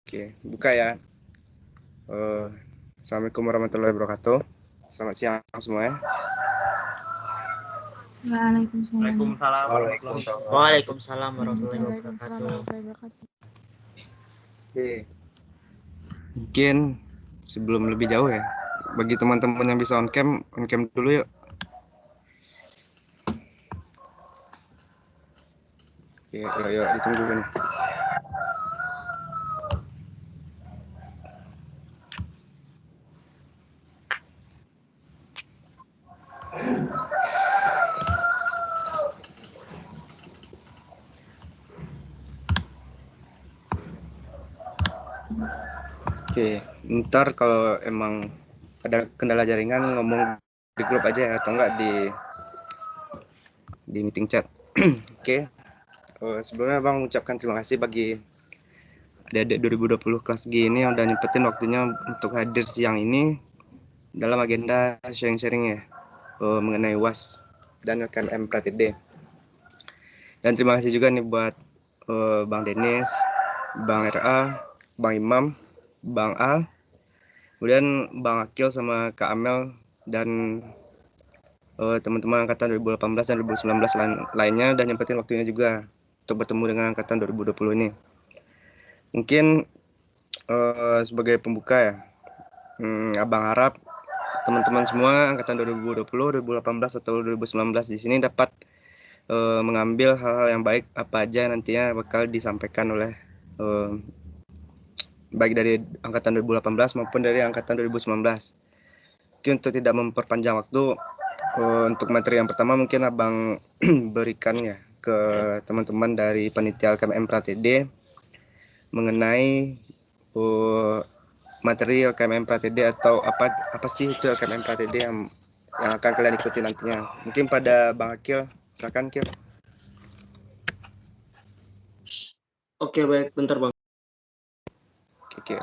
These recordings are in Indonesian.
Oke, buka ya. Assalamualaikum warahmatullahi wabarakatuh. Selamat siang semuanya. Waalaikumsalam warahmatullahi wabarakatuh. Oke. Mungkin sebelum lebih jauh ya, bagi teman-teman yang bisa on cam dulu yuk. Oke, yuk ditunggu nih. Oke, ntar kalau emang ada kendala jaringan ngomong di grup aja ya, atau enggak di meeting chat. Oke. Sebelumnya Bang ucapkan terima kasih bagi adik-adik 2020 kelas G ini yang udah nyempetin waktunya untuk hadir siang ini dalam agenda sharing-sharing ya mengenai UAS dan KMM Pratede. Dan terima kasih juga nih buat Bang Denis, Bang RA, Bang Imam, Bang Al, kemudian Bang Akil sama Kak Amel dan teman-teman angkatan 2018 dan 2019 lainnya udah nyempetin waktunya juga untuk bertemu dengan angkatan 2020 ini. Mungkin sebagai pembuka ya, Abang harap teman-teman semua angkatan 2020, 2018 atau 2019 di sini dapat mengambil hal-hal yang baik apa aja nantinya bakal disampaikan oleh baik dari angkatan 2018 maupun dari angkatan 2019. Mungkin untuk tidak memperpanjang waktu, untuk materi yang pertama mungkin Abang berikan ya ke teman-teman dari panitia KMM Pratede mengenai materi LKMM Pratede atau apa sih itu LKMM Pratede yang akan kalian ikuti nantinya. Mungkin pada Bang Akil, silakan Akil. Oke, baik, bentar Bang. Oke.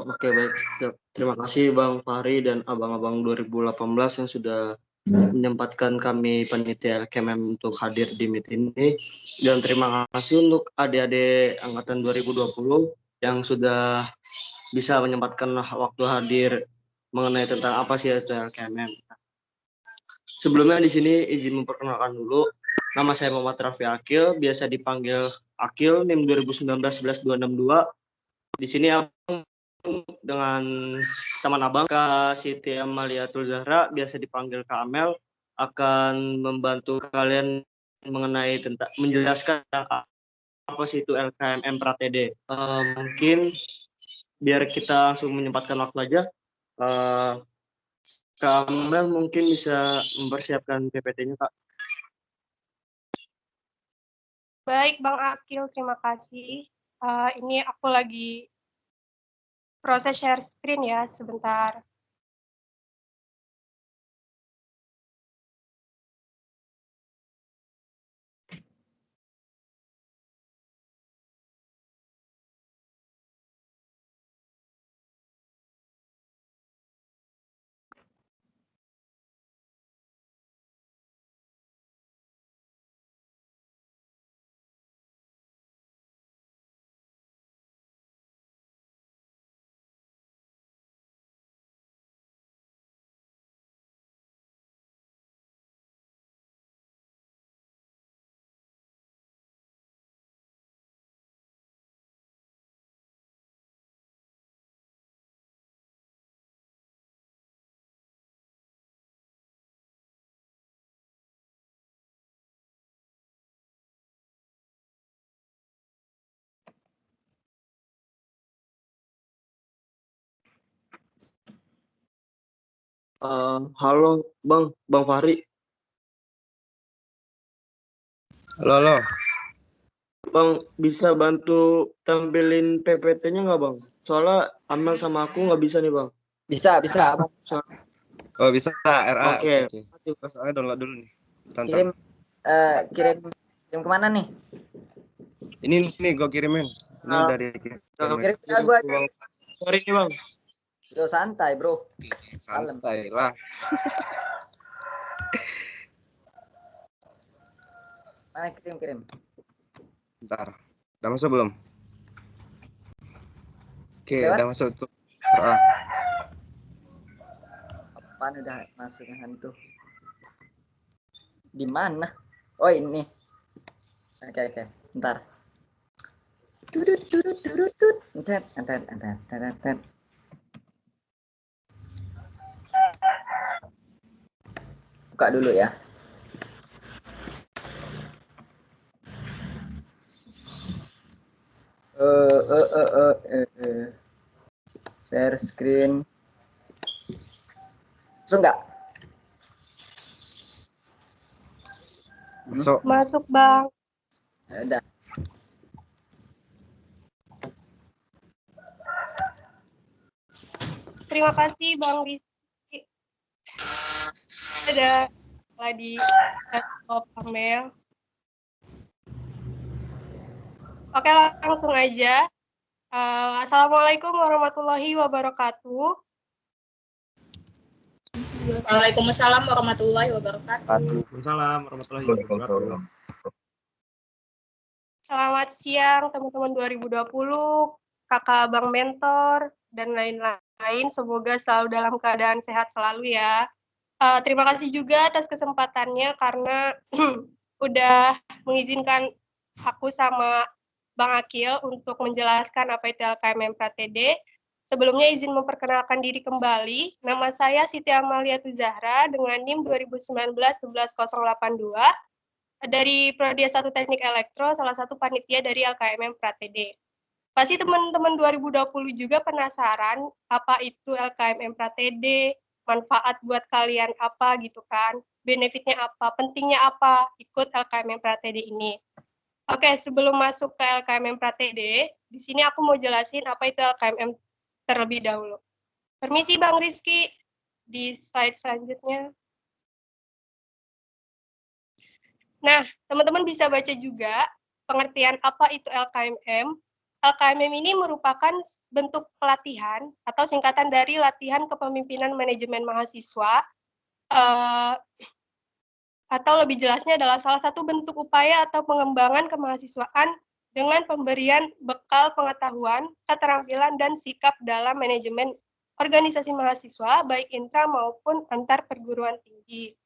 Oke, baik. Terima kasih Bang Fahri dan abang-abang 2018 yang sudah menyempatkan kami panitia LKMM untuk hadir di meet ini. Dan terima kasih untuk adik-adik angkatan 2020 yang sudah bisa menyempatkan waktu hadir mengenai tentang apa sih itu LKMM. Sebelumnya di sini izin memperkenalkan dulu. Nama saya Muhammad Raffi Akil, biasa dipanggil Akil, NIM 2019-11262. Di sini Abang dengan teman Abang Kak Siti Amaliatul Zahra, biasa dipanggil Kak Amel, akan membantu kalian mengenai tentang menjelaskan apa sih itu LKMM Pratede. Mungkin biar kita langsung menyempatkan waktu aja. Kak Amel mungkin bisa mempersiapkan PPT-nya, Kak. Baik, Bang Akil, terima kasih. Ini aku lagi proses share screen ya, sebentar. Halo, Bang Fahri. Halo. Bang, bisa bantu tampilin PPT-nya nggak, Bang? Soalnya Amel sama aku nggak bisa nih, Bang. Bisa. Oh, bisa RA. Oke. Terus saya download dulu nih. Kirim kemana nih? Ini nih gue kirimin. Ini dari kirim ke gua aja. Sorry nih, Bang. Bro, santai, Bro. Santai lah. Mana kirim. Bentar. Udah masuk belum? Oke, Lewat? udah masuk tuh. Ah. Apaan udah masuk yang hantu? Di mana? Oh ini. Oke. Bentar. Entet. Buka dulu ya. Share screen. Masuk nggak? Masuk. Masuk, Bang. Ya udah. Terima kasih, Bang Rizky. Ada di laptop Amel. Oke, langsung aja. Assalamualaikum warahmatullahi wabarakatuh. Waalaikumsalam warahmatullahi wabarakatuh. Waalaikumsalam warahmatullahi wabarakatuh. Selamat siang teman-teman 2020, kakak abang mentor, dan lain-lain. Semoga selalu dalam keadaan sehat selalu ya. Terima kasih juga atas kesempatannya karena udah mengizinkan aku sama Bang Akil untuk menjelaskan apa itu LKMM PRATD. Sebelumnya izin memperkenalkan diri kembali. Nama saya Siti Amalia Tuzahra dengan NIM 2019-11082 dari Prodi S1 Teknik Elektro, salah satu panitia dari LKMM PRATD. Pasti teman-teman 2020 juga penasaran apa itu LKMM PRATD, manfaat buat kalian apa gitu kan, benefitnya apa, pentingnya apa ikut LKMM PRATD ini. Oke, sebelum masuk ke LKMM PRATD, di sini aku mau jelasin apa itu LKMM terlebih dahulu. Permisi Bang Rizky, di slide selanjutnya. Nah, teman-teman bisa baca juga pengertian apa itu LKMM. LKMM ini merupakan bentuk pelatihan atau singkatan dari latihan kepemimpinan manajemen mahasiswa, atau lebih jelasnya adalah salah satu bentuk upaya atau pengembangan kemahasiswaan dengan pemberian bekal pengetahuan, keterampilan, dan sikap dalam manajemen organisasi mahasiswa, baik intra maupun antar perguruan tinggi.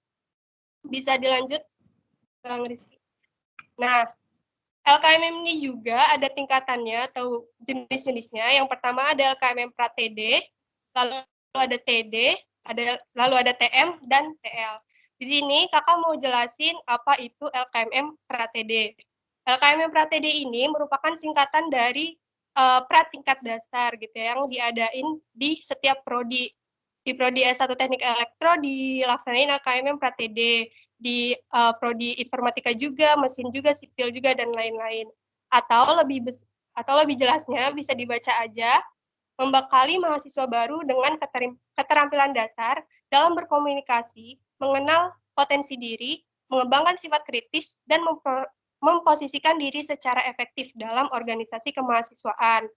Bisa dilanjut, Bang Rizky. Nah, LKMM ini juga ada tingkatannya atau jenis-jenisnya. Yang pertama ada LKMM PRATD, lalu ada TD, lalu ada TM, dan TL. Di sini kakak mau jelasin apa itu LKMM PRATD. LKMM PRATD ini merupakan singkatan dari pratingkat dasar gitu ya, yang diadain di setiap prodi. Di Prodi S1 Teknik Elektro dilaksanain LKMM PRATD, di Prodi Informatika juga, mesin juga, sipil juga, dan lain-lain. Atau lebih jelasnya bisa dibaca aja, membekali mahasiswa baru dengan keterampilan dasar dalam berkomunikasi, mengenal potensi diri, mengembangkan sifat kritis, dan memposisikan diri secara efektif dalam organisasi kemahasiswaan.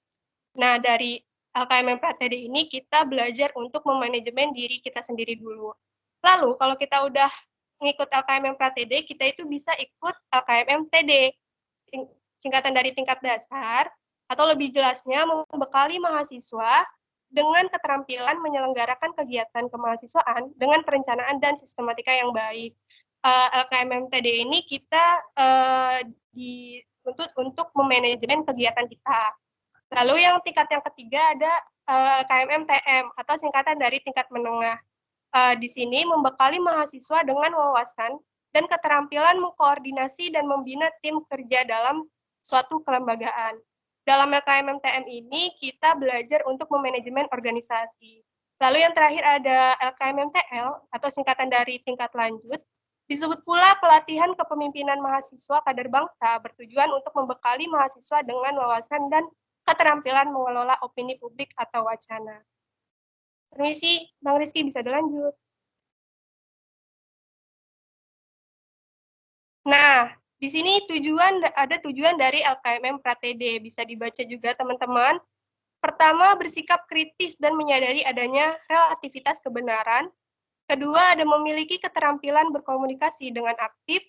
Nah, dari LKMM PRATD ini kita belajar untuk memanajemen diri kita sendiri dulu. Lalu, kalau kita udah mengikut LKMM PRATD, kita itu bisa ikut LKMM TD, singkatan dari tingkat dasar, atau lebih jelasnya membekali mahasiswa dengan keterampilan menyelenggarakan kegiatan kemahasiswaan dengan perencanaan dan sistematika yang baik. LKMM TD ini kita dituntut untuk memanajemen kegiatan kita. Lalu yang tingkat yang ketiga ada LKMM TM atau singkatan dari tingkat menengah. Di sini membekali mahasiswa dengan wawasan dan keterampilan mengkoordinasi dan membina tim kerja dalam suatu kelembagaan. Dalam LKMM TM ini kita belajar untuk memanajemen organisasi. Lalu yang terakhir ada LKMM TL atau singkatan dari tingkat lanjut. Disebut pula pelatihan kepemimpinan mahasiswa kader bangsa bertujuan untuk membekali mahasiswa dengan wawasan dan keterampilan mengelola opini publik atau wacana. Permisi, Bang Rizky bisa dilanjut. Nah, di sini ada tujuan dari LKMM PRATD, bisa dibaca juga teman-teman. Pertama, bersikap kritis dan menyadari adanya relativitas kebenaran. Kedua, ada memiliki keterampilan berkomunikasi dengan aktif.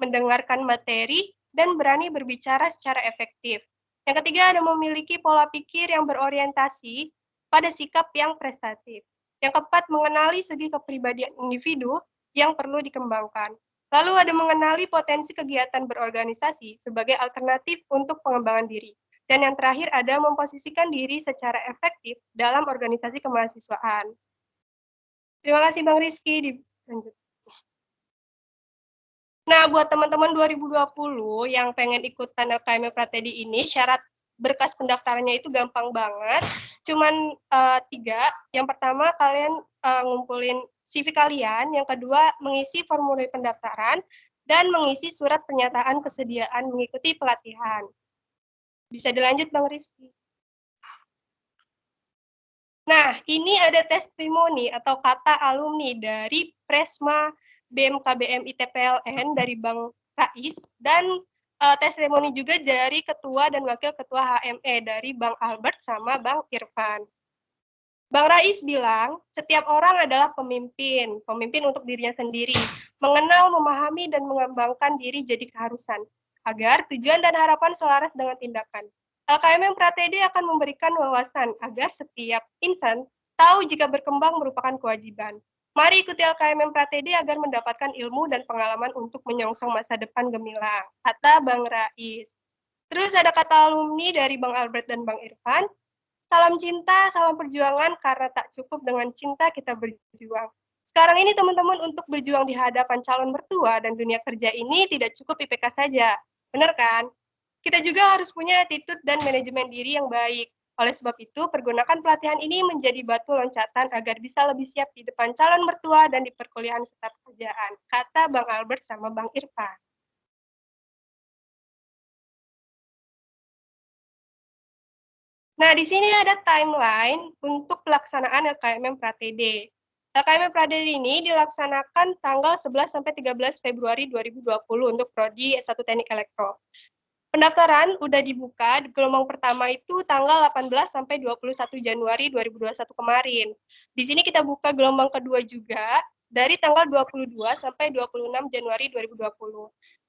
mendengarkan materi, dan berani berbicara secara efektif. Yang ketiga ada memiliki pola pikir yang berorientasi pada sikap yang prestatif. Yang keempat, mengenali segi kepribadian individu yang perlu dikembangkan. Lalu ada mengenali potensi kegiatan berorganisasi sebagai alternatif untuk pengembangan diri. Dan yang terakhir ada memposisikan diri secara efektif dalam organisasi kemahasiswaan. Terima kasih Bang Rizky. Lanjut. Nah, buat teman-teman 2020 yang pengen ikutan LKM Pratedi ini, syarat berkas pendaftarannya itu gampang banget. Cuman 3. Yang pertama, kalian ngumpulin CV kalian. Yang kedua, mengisi formulir pendaftaran. Dan mengisi surat pernyataan kesediaan mengikuti pelatihan. Bisa dilanjut, Bang Rizky. Nah, ini ada testimoni atau kata alumni dari Presma BMKBM ITPLN dari Bang Rais, dan testimoni juga dari Ketua dan Wakil Ketua HME dari Bang Albert sama Bang Irfan. Bang Rais bilang, setiap orang adalah pemimpin untuk dirinya sendiri, mengenal, memahami, dan mengembangkan diri jadi keharusan, agar tujuan dan harapan selaras dengan tindakan. LKM Pratedi akan memberikan wawasan agar setiap insan tahu jika berkembang merupakan kewajiban. Mari ikuti LKM Pratedi agar mendapatkan ilmu dan pengalaman untuk menyongsong masa depan gemilang, kata Bang Rais. Terus ada kata alumni dari Bang Albert dan Bang Irfan, salam cinta, salam perjuangan, karena tak cukup dengan cinta kita berjuang. Sekarang ini teman-teman untuk berjuang di hadapan calon mertua dan dunia kerja ini tidak cukup IPK saja, benar kan? Kita juga harus punya attitude dan manajemen diri yang baik. Oleh sebab itu, pergunakan pelatihan ini menjadi batu loncatan agar bisa lebih siap di depan calon mertua dan di perkuliahan serta pekerjaan, kata Bang Albert sama Bang Irfan. Nah, di sini ada timeline untuk pelaksanaan LKM Pratedi. LKM Pratedi ini dilaksanakan tanggal 11 sampai 13 Februari 2020 untuk prodi S1 Teknik Elektro. Pendaftaran udah dibuka, di gelombang pertama itu tanggal 18 sampai 21 Januari 2021 kemarin. Di sini kita buka gelombang kedua juga dari tanggal 22 sampai 26 Januari 2020.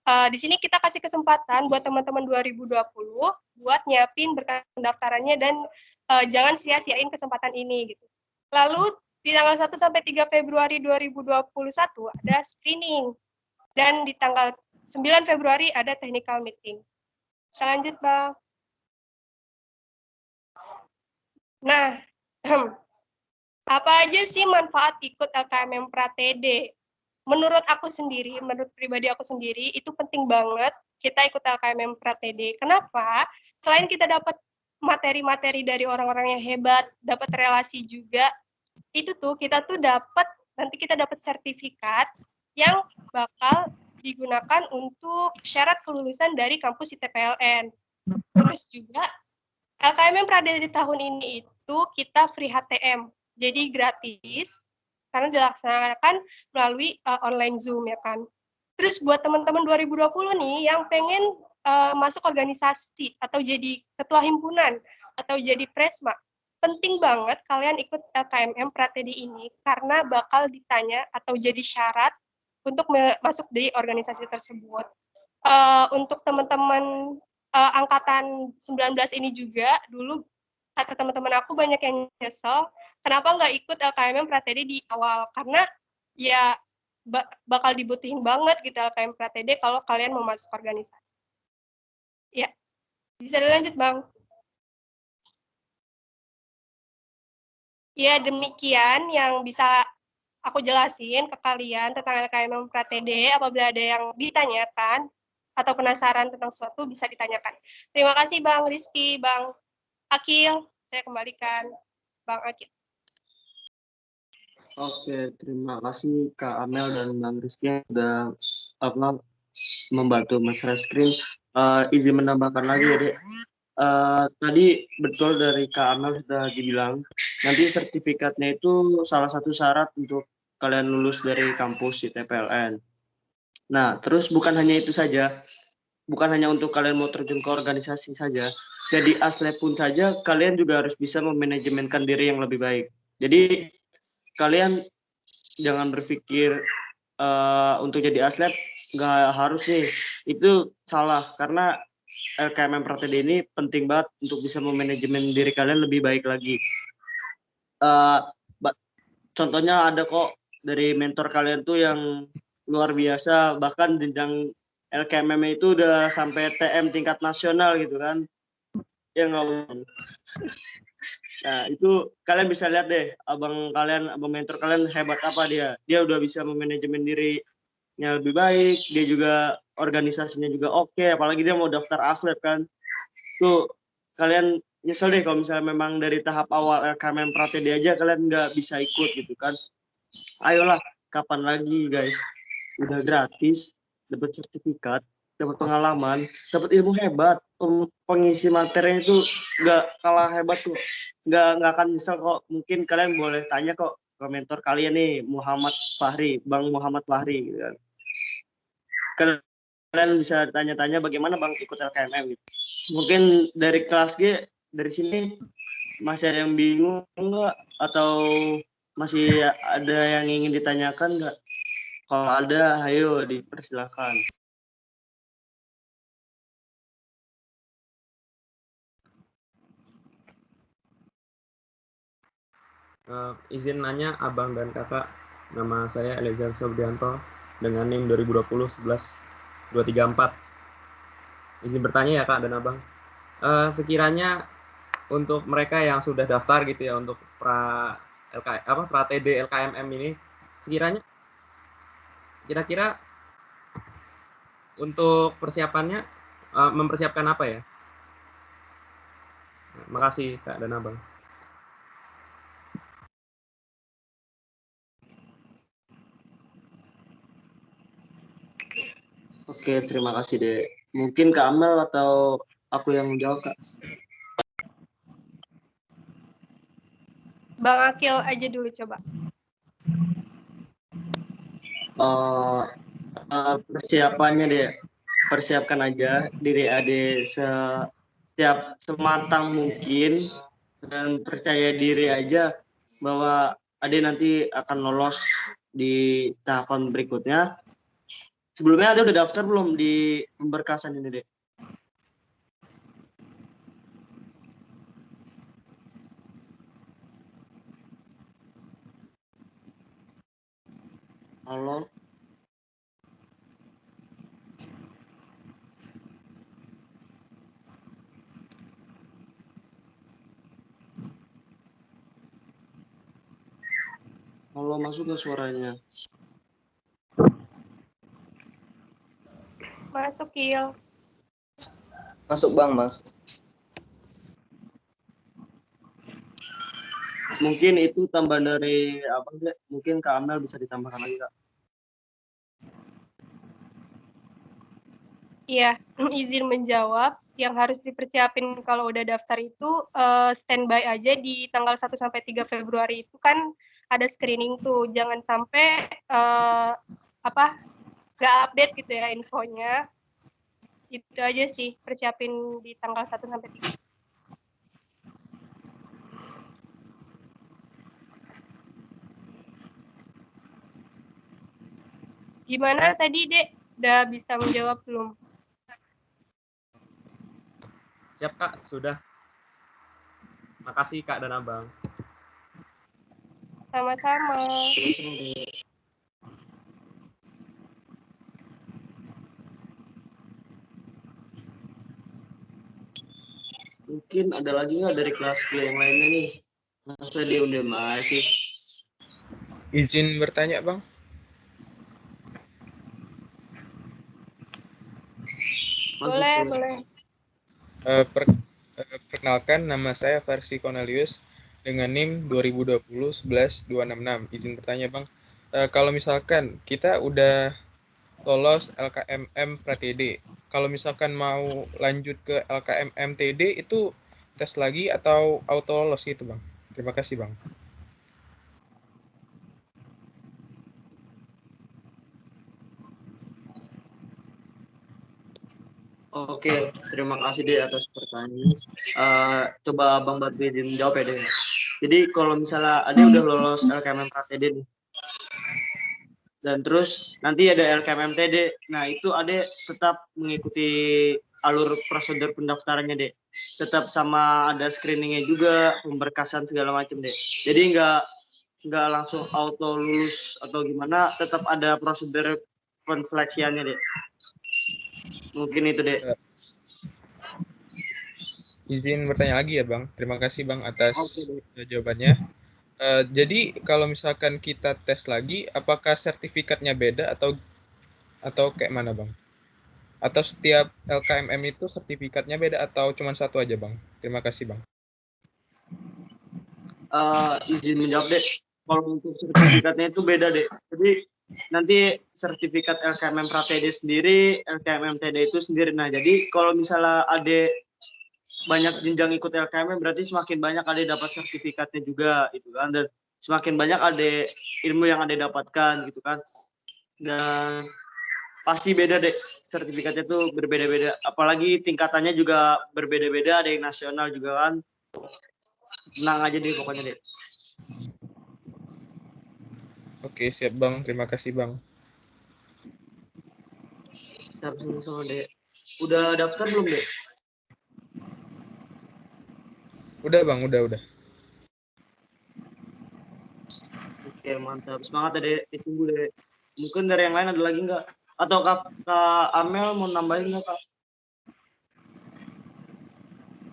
Di sini kita kasih kesempatan buat teman-teman 2020 buat nyiapin berkas pendaftarannya dan jangan sia-siain kesempatan ini gitu. Lalu di tanggal 1 sampai 3 Februari 2021 ada screening dan di tanggal 9 Februari ada technical meeting. Selanjut, Bang. Nah, apa aja sih manfaat ikut LKM Pratedi? Menurut aku sendiri, menurut pribadi aku sendiri, itu penting banget kita ikut LKM Pratedi. Kenapa? Selain kita dapat materi-materi dari orang-orang yang hebat, dapat relasi juga, itu tuh kita tuh nanti kita dapat sertifikat yang bakal digunakan untuk syarat kelulusan dari kampus ITPLN. Terus juga LKM Pratedi tahun ini itu kita free HTM, jadi gratis karena dilaksanakan melalui online Zoom ya kan. Terus buat teman-teman 2020 nih yang pengen masuk organisasi atau jadi ketua himpunan atau jadi presma, penting banget kalian ikut LKM Pratedi ini karena bakal ditanya atau jadi syarat untuk masuk di organisasi tersebut. Untuk teman-teman angkatan 19 ini juga, dulu kata teman-teman aku banyak yang nyesel, kenapa nggak ikut LKM Pratedi di awal, karena ya bakal dibutuhin banget gitu LKM Pratedi kalau kalian mau masuk organisasi. Ya, bisa dilanjut Bang. Ya, demikian yang bisa aku jelasin ke kalian tentang LKM Pratedi. Apabila ada yang ditanyakan atau penasaran tentang sesuatu, bisa ditanyakan. Terima kasih Bang Rizky, Bang Akil. Saya kembalikan Bang Akil. Oke, terima kasih Kak Amel dan Bang Rizky yang sudah membantu Mas Reskrim. Izin menambahkan lagi ya, Dek. Tadi betul dari Kak Amel sudah dibilang, nanti sertifikatnya itu salah satu syarat untuk kalian lulus dari kampus ITPLN. Nah, terus bukan hanya itu saja, bukan hanya untuk kalian mau terjun ke organisasi saja, jadi aslep pun saja kalian juga harus bisa memanajemenkan diri yang lebih baik. Jadi kalian jangan berpikir untuk jadi aslep nggak harus nih. Itu salah karena LKMM Pratd ini penting banget untuk bisa memanajemen diri kalian lebih baik lagi. Contohnya ada kok dari mentor kalian tuh yang luar biasa, bahkan jenjang LKMM itu udah sampai TM tingkat nasional gitu kan. Ya nggak. Nah, itu kalian bisa lihat deh, abang mentor kalian hebat apa dia. Dia udah bisa memanajemen dirinya lebih baik, dia juga organisasinya juga oke, apalagi dia mau daftar ASLEP kan. Tuh, kalian nyesel deh kalau misalnya memang dari tahap awal LKMM Pratd aja kalian nggak bisa ikut gitu kan. Ayolah, kapan lagi guys? Udah gratis, dapat sertifikat, dapat pengalaman, dapat ilmu hebat. Pengisi materinya itu nggak kalah hebat tuh. Nggak akan nyesel kok. Mungkin kalian boleh tanya kok ke mentor kalian nih, Muhammad Fahri, Bang Muhammad Fahri gitu kan. Kalian bisa tanya-tanya bagaimana Bang ikut LKMM gitu. Mungkin dari kelas G, dari sini masih ada yang bingung nggak? Atau masih ada yang ingin ditanyakan nggak? Kalau ada, ayo dipersilakan. Izin nanya abang dan kakak, nama saya Elizan Sobrianto dengan NIM 2020-11-234. Izin bertanya ya kak dan abang, sekiranya untuk mereka yang sudah daftar gitu ya untuk Pratd LKMM ini, sekiranya kira-kira untuk persiapannya mempersiapkan apa ya? Makasih kak dan abang. Oke, terima kasih deh. Mungkin Kak Amel atau aku yang menjawab Kak? Bang Akil aja dulu coba. Persiapannya deh, persiapkan aja diri Ade setiap sematang mungkin dan percaya diri aja bahwa Ade nanti akan lolos di tahapan berikutnya. Sebelumnya Ade udah daftar belum di pemberkasan ini deh? Halo? Halo, masuk ke suaranya? Masuk, Kil. Masuk Bang, Mas. Mungkin itu tambahan dari apa enggak? Mungkin Kak Amel bisa ditambahkan lagi Kak. Iya, izin menjawab. Yang harus dipersiapin kalau udah daftar itu standby aja di tanggal 1 sampai 3 Februari itu kan ada screening tuh. Jangan sampai nggak update gitu ya infonya. Itu aja sih, persiapin di tanggal 1 sampai 3. Gimana tadi, Dek? Udah bisa menjawab belum? Siap kak, sudah. Makasih kak dan abang. Sama-sama. Mungkin ada lagi nggak dari kelas yang lainnya nih? Masa dia udah masih? Izin bertanya Bang. Boleh. Perkenalkan, nama saya Versi Cornelius dengan NIM 2020-11-266. Izin bertanya Bang, kalau misalkan kita udah lolos LKMM Pratd, kalau misalkan mau lanjut ke LKMM TD itu tes lagi atau auto lolos gitu Bang? Terima kasih Bang. Oke, terima kasih deh atas pertanyaan. Coba Bang Badrudin jawab ya deh. Jadi kalau misalnya Ade udah lolos LKMM Pratd nih, Dan terus nanti ada LKMMTD. Nah, itu Ade tetap mengikuti alur prosedur pendaftarannya, Dek. Tetap sama ada screeningnya juga, pemberkasan segala macam, Dek. Jadi nggak langsung auto lulus atau gimana, tetap ada prosedur penseleksiannya, Dek. Mungkin itu, Dek. Izin bertanya lagi ya Bang. Terima kasih Bang atas Oke, Dek. jawabannya. Jadi kalau misalkan kita tes lagi, apakah sertifikatnya beda atau kayak mana Bang? Atau setiap LKMM itu sertifikatnya beda atau cuma satu aja Bang? Terima kasih Bang. Izin menjawab, Dek. Kalau untuk sertifikatnya itu beda, Dek. Jadi nanti sertifikat LKMM Pratede sendiri, LKMM TD itu sendiri. Nah, jadi kalau misalnya ada banyak jenjang ikut LKMM, berarti semakin banyak ada dapat sertifikatnya juga, gitu kan. Dan semakin banyak ada ilmu yang ada dapatkan, gitu kan. Dan pasti beda, Dek. Sertifikatnya tuh berbeda-beda. Apalagi tingkatannya juga berbeda-beda, ada yang nasional juga kan. Tenang aja deh pokoknya, Dek. Oke, siap Bang. Terima kasih Bang. Siap semua, Dek. Udah daftar belum, Dek? Udah Bang, udah. Oke, mantap. Semangat ya, Dek. Ditunggu, Dek. Mungkin dari yang lain ada lagi nggak? Atau Kak Amel mau nambahin nggak, Kak?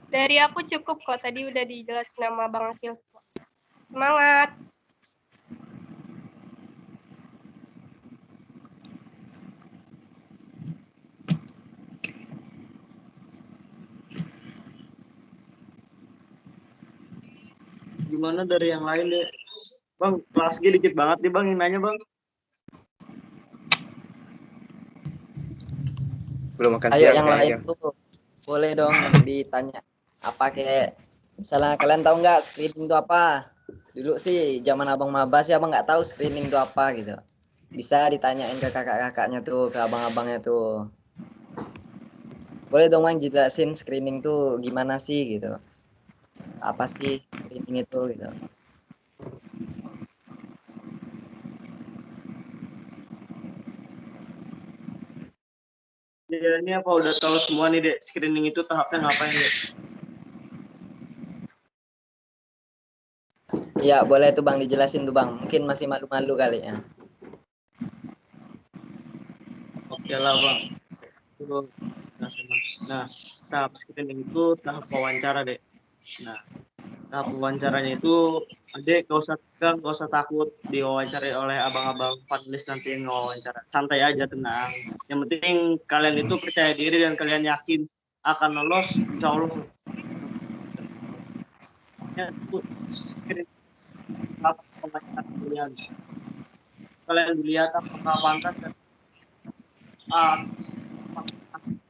Dari aku cukup kok, tadi udah dijelasin nama Bang Akil. Semangat! Gimana dari yang lain, Dek? Bang, kelas G dikit banget nih, Bang, yang nanya, Bang. Belum makan Ayo siang yang lain kayaknya. tuh boleh dong ditanya apa kayak misalnya kalian tahu nggak screening itu apa? Dulu sih zaman abang maba sih abang nggak tahu screening itu apa gitu. Bisa ditanyain ke kakak-kakaknya tuh, ke abang-abangnya tuh. Boleh dong Bang jelasin screening tuh gimana sih gitu. Apa sih screening itu gitu. Ya, ini apa udah tahu semua nih, Dek? Screening itu tahapnya ngapain, Dek? Iya boleh tuh Bang dijelasin tuh Bang. Mungkin masih malu-malu kali ya. Oke lah, Bang. Nah, tahap screening itu tahap wawancara, Dek. Nah, tahap wawancaranya itu Adek gak usah takut diwawancari oleh abang-abang panelis nanti yang wawancara. Santai aja, tenang. Yang penting kalian itu percaya diri dan kalian yakin akan lolos, insya Allah. Ya, itu tahap wawancara kalian. Kalian dilihat apakah pantas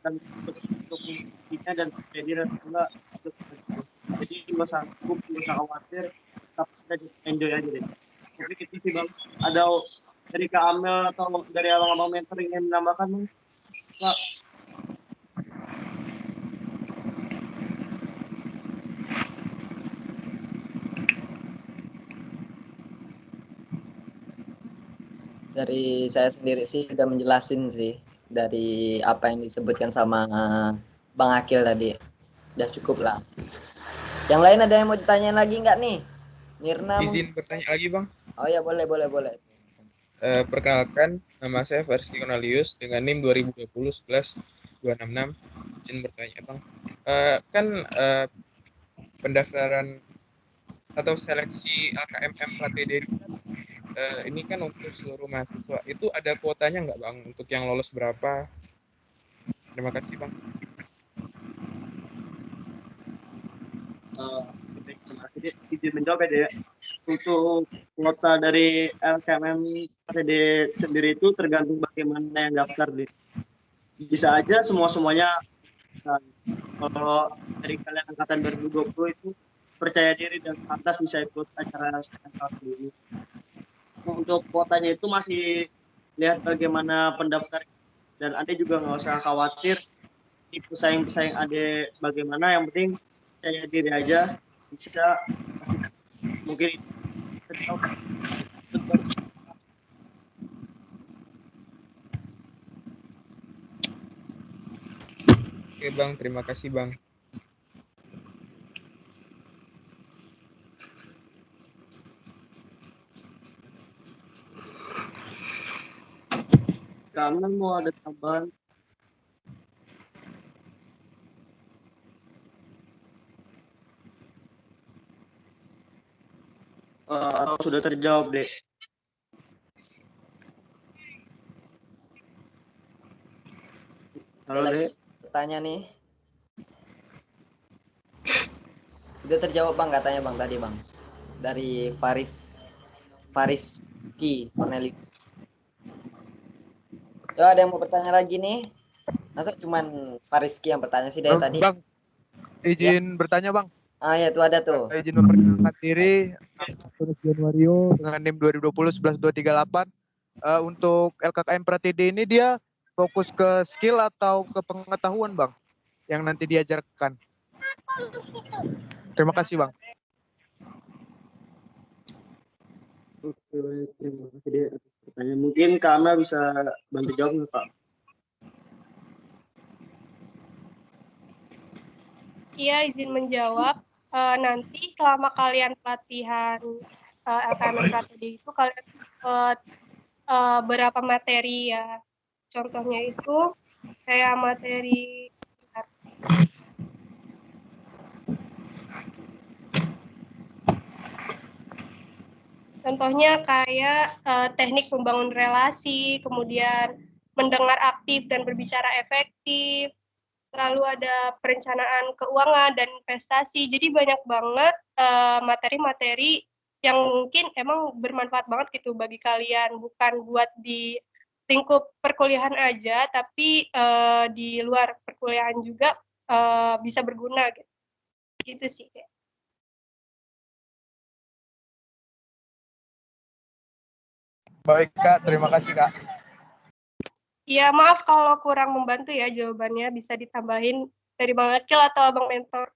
dan untuk fungsinya dan percaya diri atau enggak. Jadi nggak usah takut, nggak usah khawatir, tapi kita enjoy aja deh. Tapi gitu sih Bang. Ada dari Kak Amel atau dari abang-abang mentor ingin menambahkan, Bang? Kak. Dari saya sendiri sih udah menjelasin sih dari apa yang disebutkan sama Bang Akil tadi. Udah cukup lah. Yang lain ada yang mau ditanyain lagi nggak nih? Mirna Izin bertanya lagi Bang. Oh ya boleh. Perkenalkan, nama saya Versi Cornelius dengan NIM 2020-11-266. Izin bertanya Bang. Pendaftaran atau seleksi LKMM Pratede ini kan untuk seluruh mahasiswa. Itu ada kuotanya nggak Bang? Untuk yang lolos berapa? Terima kasih Bang. Terima kasih, Dek. Izin menjawab ya, Dek. Untuk kuota dari LKMM PTD sendiri itu tergantung bagaimana yang daftar, Dek. Bisa aja semuanya. Kalau dari kalian angkatan 2020 itu percaya diri dan pantas bisa ikut acara ini. Untuk kuotanya itu masih lihat bagaimana pendaftar dan Anda juga nggak usah khawatir pesaing-pesaing Anda bagaimana, yang penting percaya diri aja, bisa pasti mungkin Oke Bang, terima kasih Bang. Kamu mau ada tambahan? Atau sudah terjawab, Dek? Ada Halo, lagi Dek. bertanya nih. Udah terjawab Bang katanya Bang tadi Bang. Dari Faris Ki Cornelius. Ya, ada yang mau bertanya lagi nih? Masa cuman Fariski yang bertanya sih dari tadi? Bang, izin bertanya Bang. Ah ya, itu ada tuh. Izin memperkenalkan diri, Turis Januario dengan NIM 2020-11238. Untuk LKKM Pratidi ini dia fokus ke skill atau ke pengetahuan Bang yang nanti diajarkan. Terima kasih Bang. Oke, baik. Terima kasih, Dek, atas pertanyaan. Mungkin Kak bisa bantu jawab nggak, Pak? Iya, izin menjawab. Nanti selama kalian pelatihan LKM Pratidi itu kalian dapat berapa materi ya. Contohnya itu kayak materi contohnya kayak teknik membangun relasi, kemudian mendengar aktif dan berbicara efektif, lalu ada perencanaan keuangan dan investasi. Jadi banyak banget materi-materi yang mungkin emang bermanfaat banget gitu bagi kalian, bukan buat di lingkup perkuliahan aja, tapi di luar perkuliahan juga bisa berguna gitu. Gitu sih. Baik Kak, terima kasih Kak. Ya, maaf kalau kurang membantu ya jawabannya, bisa ditambahin dari Bang Akil atau Bang Mentor.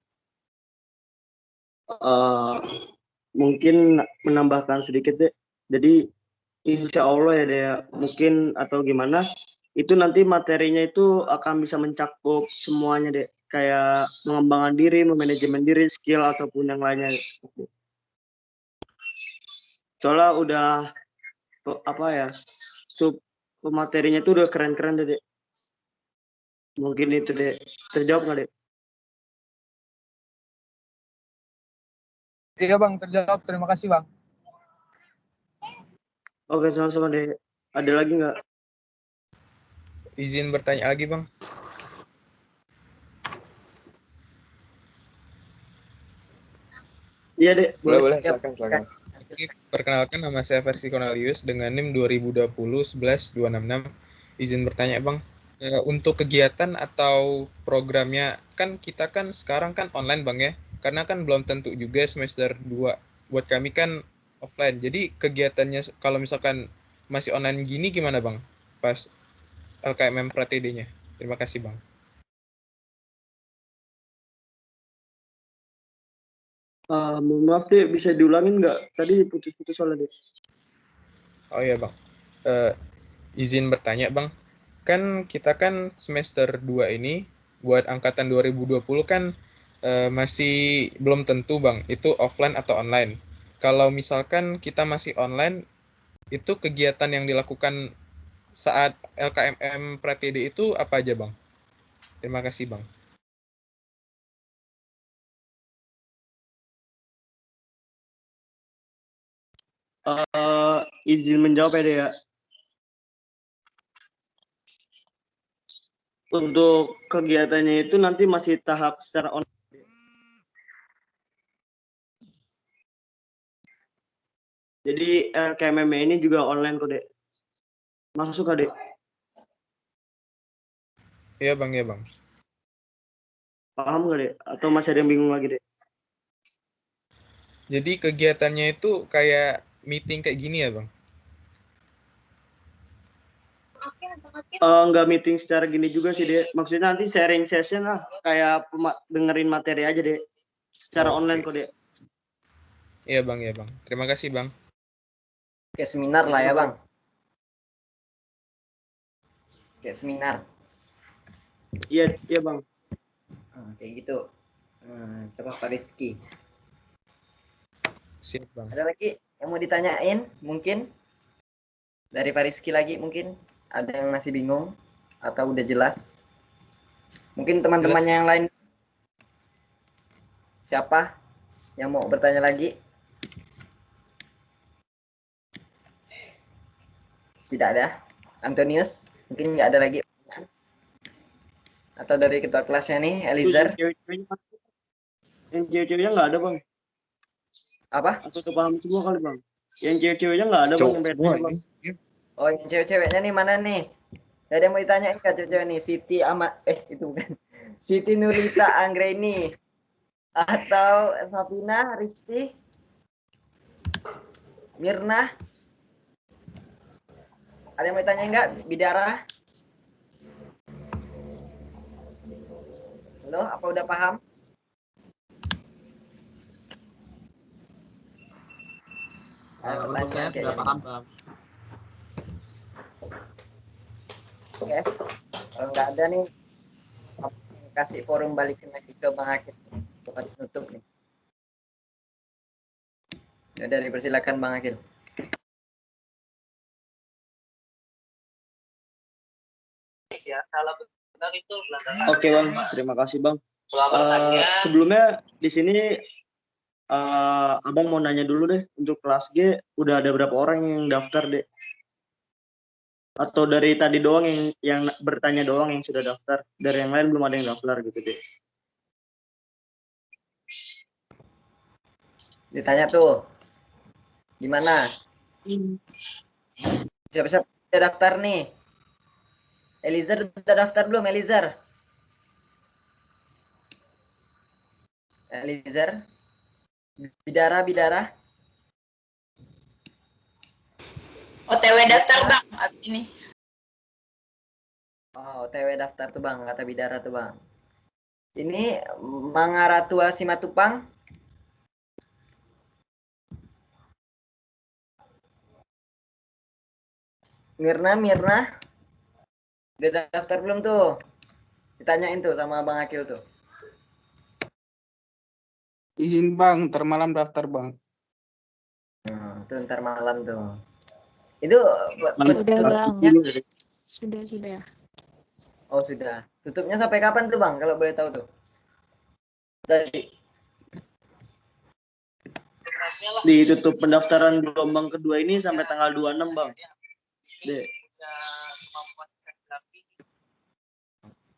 Mungkin menambahkan sedikit, Dek. Jadi insya Allah ya, Dek, mungkin atau gimana, itu nanti materinya itu akan bisa mencakup semuanya, Dek. Kayak mengembangkan diri, memanajemen diri, skill, ataupun yang lainnya. Soalnya udah, apa ya, materinya itu udah keren-keren, Dek. Mungkin itu, Dek. Terjawab nggak, Dek? Iya Bang, terjawab. Terima kasih Bang. Oke, sama-sama, Dek. Ada lagi nggak? Izin bertanya lagi Bang. Iya, Dek. Boleh, silakan. Perkenalkan, nama saya Versi Cornelius dengan NIM 2020-11-266. Izin bertanya Bang, untuk kegiatan atau programnya, kan kita kan sekarang kan online Bang ya, karena kan belum tentu juga semester 2. Buat kami kan offline. Jadi kegiatannya kalau misalkan masih online gini gimana Bang? Pas LKMM Pratidi-nya. Terima kasih Bang. Mohon maaf, Dek. Bisa diulangin nggak? Tadi putus-putus soalnya, Dek. Oh iya Bang. Izin bertanya Bang. Kan kita kan semester 2 ini buat angkatan 2020 kan masih belum tentu Bang, itu offline atau online. Kalau misalkan kita masih online, itu kegiatan yang dilakukan saat LKMM Pratidi itu apa aja Bang? Terima kasih Bang. Izin menjawab ya, Dek, ya. Untuk kegiatannya itu nanti masih tahap secara online. Jadi LKMM ini juga online kok, Dek. Masuk kok, Dek? Iya Bang, ya Bang. Paham nggak, Dek? Atau masih ada yang bingung lagi, Dek? Jadi kegiatannya itu kayak meeting kayak gini ya Bang? Nggak meeting secara gini juga sih, Dek. Maksudnya nanti sharing session lah. Kayak dengerin materi aja, Dek. Secara online kok, Dek. Iya Bang, ya Bang. Terima kasih Bang. Kayak seminar lah ya Bang. Kayak seminar. Iya Bang. Kayak gitu. Siapa Pak Rizky? Siap, Bang. Ada lagi yang mau ditanyain? Mungkin dari Pak Rizky lagi mungkin ada yang masih bingung atau udah jelas? Mungkin teman-temannya yang lain. Siapa yang mau bertanya lagi? Tidak ada. Antonius, mungkin nggak ada lagi. Atau dari ketua kelasnya nih, Eliezer. Yang cewek-ceweknya nggak ada, Bang. Apa? Atau kepaham semua kali, Bang. Yang cewek-ceweknya nggak ada, Bang, yang Semua PT-nya, Bang. Oh, yang cewek-ceweknya nih mana nih? Gak ada yang mau ditanyain kak cewek-cewek nih? Siti itu bukan. Siti Nurita Anggreni atau Safina, Risti, Mirna. Ada yang mau ditanyain nggak? Bidara? Halo, apa udah paham? Untuk saya sudah paham, Bang. Oke, kalau nggak ada nih, kasih forum balikin lagi ke Bang Akil buat tutup nih. Ya udah, dipersilakan Bang Akil. Oke, Bang, terima kasih, Bang. Sebelumnya di sini Abang mau nanya dulu deh, untuk kelas G udah ada berapa orang yang daftar deh? Atau dari tadi doang yang bertanya doang yang sudah daftar, dari yang lain belum ada yang daftar gitu deh. Ditanya tuh, gimana? Siapa-siapa udah daftar nih? Eliezer udah daftar belum, Eliezer? Eliezer? Bidara? OTW daftar Bang abis ini. Oh, OTW daftar tuh Bang, kata Bidara tuh Bang. Ini Mangaratua Simatupang. Mirna. Udah daftar belum tuh? Ditanyain tuh sama Bang Akil tuh. Izin Bang, ntar malam daftar Bang. Tuh ntar malam tuh. Itu Sudah Bang. Sudah. Oh sudah. Tutupnya sampai kapan tuh Bang, kalau boleh tahu tuh? Tadi. Ditutup pendaftaran gelombang kedua ini sampai tanggal 26, Bang. Deh.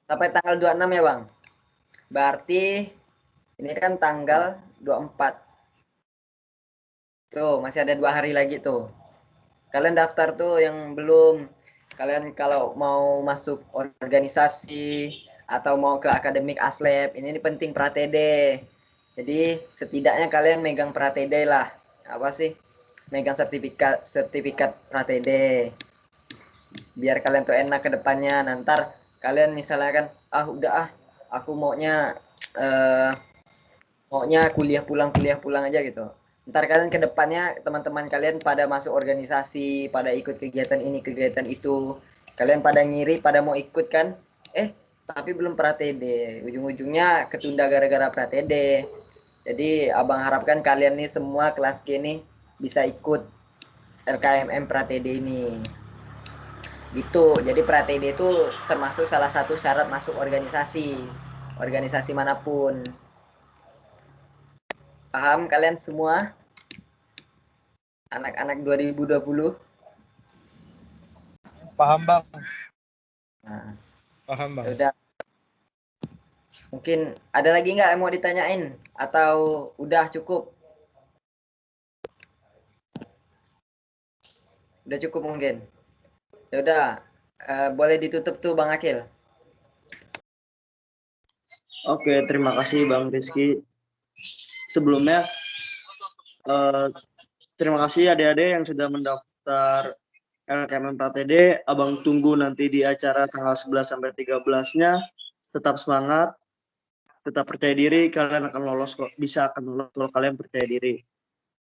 Sampai tanggal 26 ya Bang? Berarti ini kan tanggal 24. Tuh, masih ada 2 hari lagi tuh. Kalian daftar tuh yang belum. Kalian kalau mau masuk organisasi atau mau ke akademik Aslab, ini penting Pratede. Jadi setidaknya kalian megang Pratede lah. Apa sih? Megang sertifikat Pratede. Biar kalian tuh enak ke depannya. Nanti kalian misalnya kan, aku maunya kuliah pulang aja gitu. Ntar kalian ke depannya teman-teman kalian pada masuk organisasi, pada ikut kegiatan ini, kegiatan itu. Kalian pada ngiri, pada mau ikut kan? Tapi belum Pratede. Ujung-ujungnya ketunda gara-gara Pratede. Jadi Abang harapkan kalian nih semua kelas G nih bisa ikut LKMM Pratede ini. Gitu. Jadi Pratede itu termasuk salah satu syarat masuk organisasi manapun. Paham kalian semua? Anak-anak 2020? Paham Bang. Nah, Paham Bang. udah. Mungkin ada lagi nggak yang mau ditanyain? Atau udah cukup? Udah cukup mungkin? Ya udah, boleh ditutup tuh Bang Akil. Oke, terima kasih Bang Rizky. Sebelumnya, terima kasih adik-adik yang sudah mendaftar LKMM Pratede. Abang tunggu nanti di acara tanggal 11 sampai 13-nya. Tetap semangat, tetap percaya diri, kalian akan lolos kok. Bisa akan lolos kalau kalian percaya diri.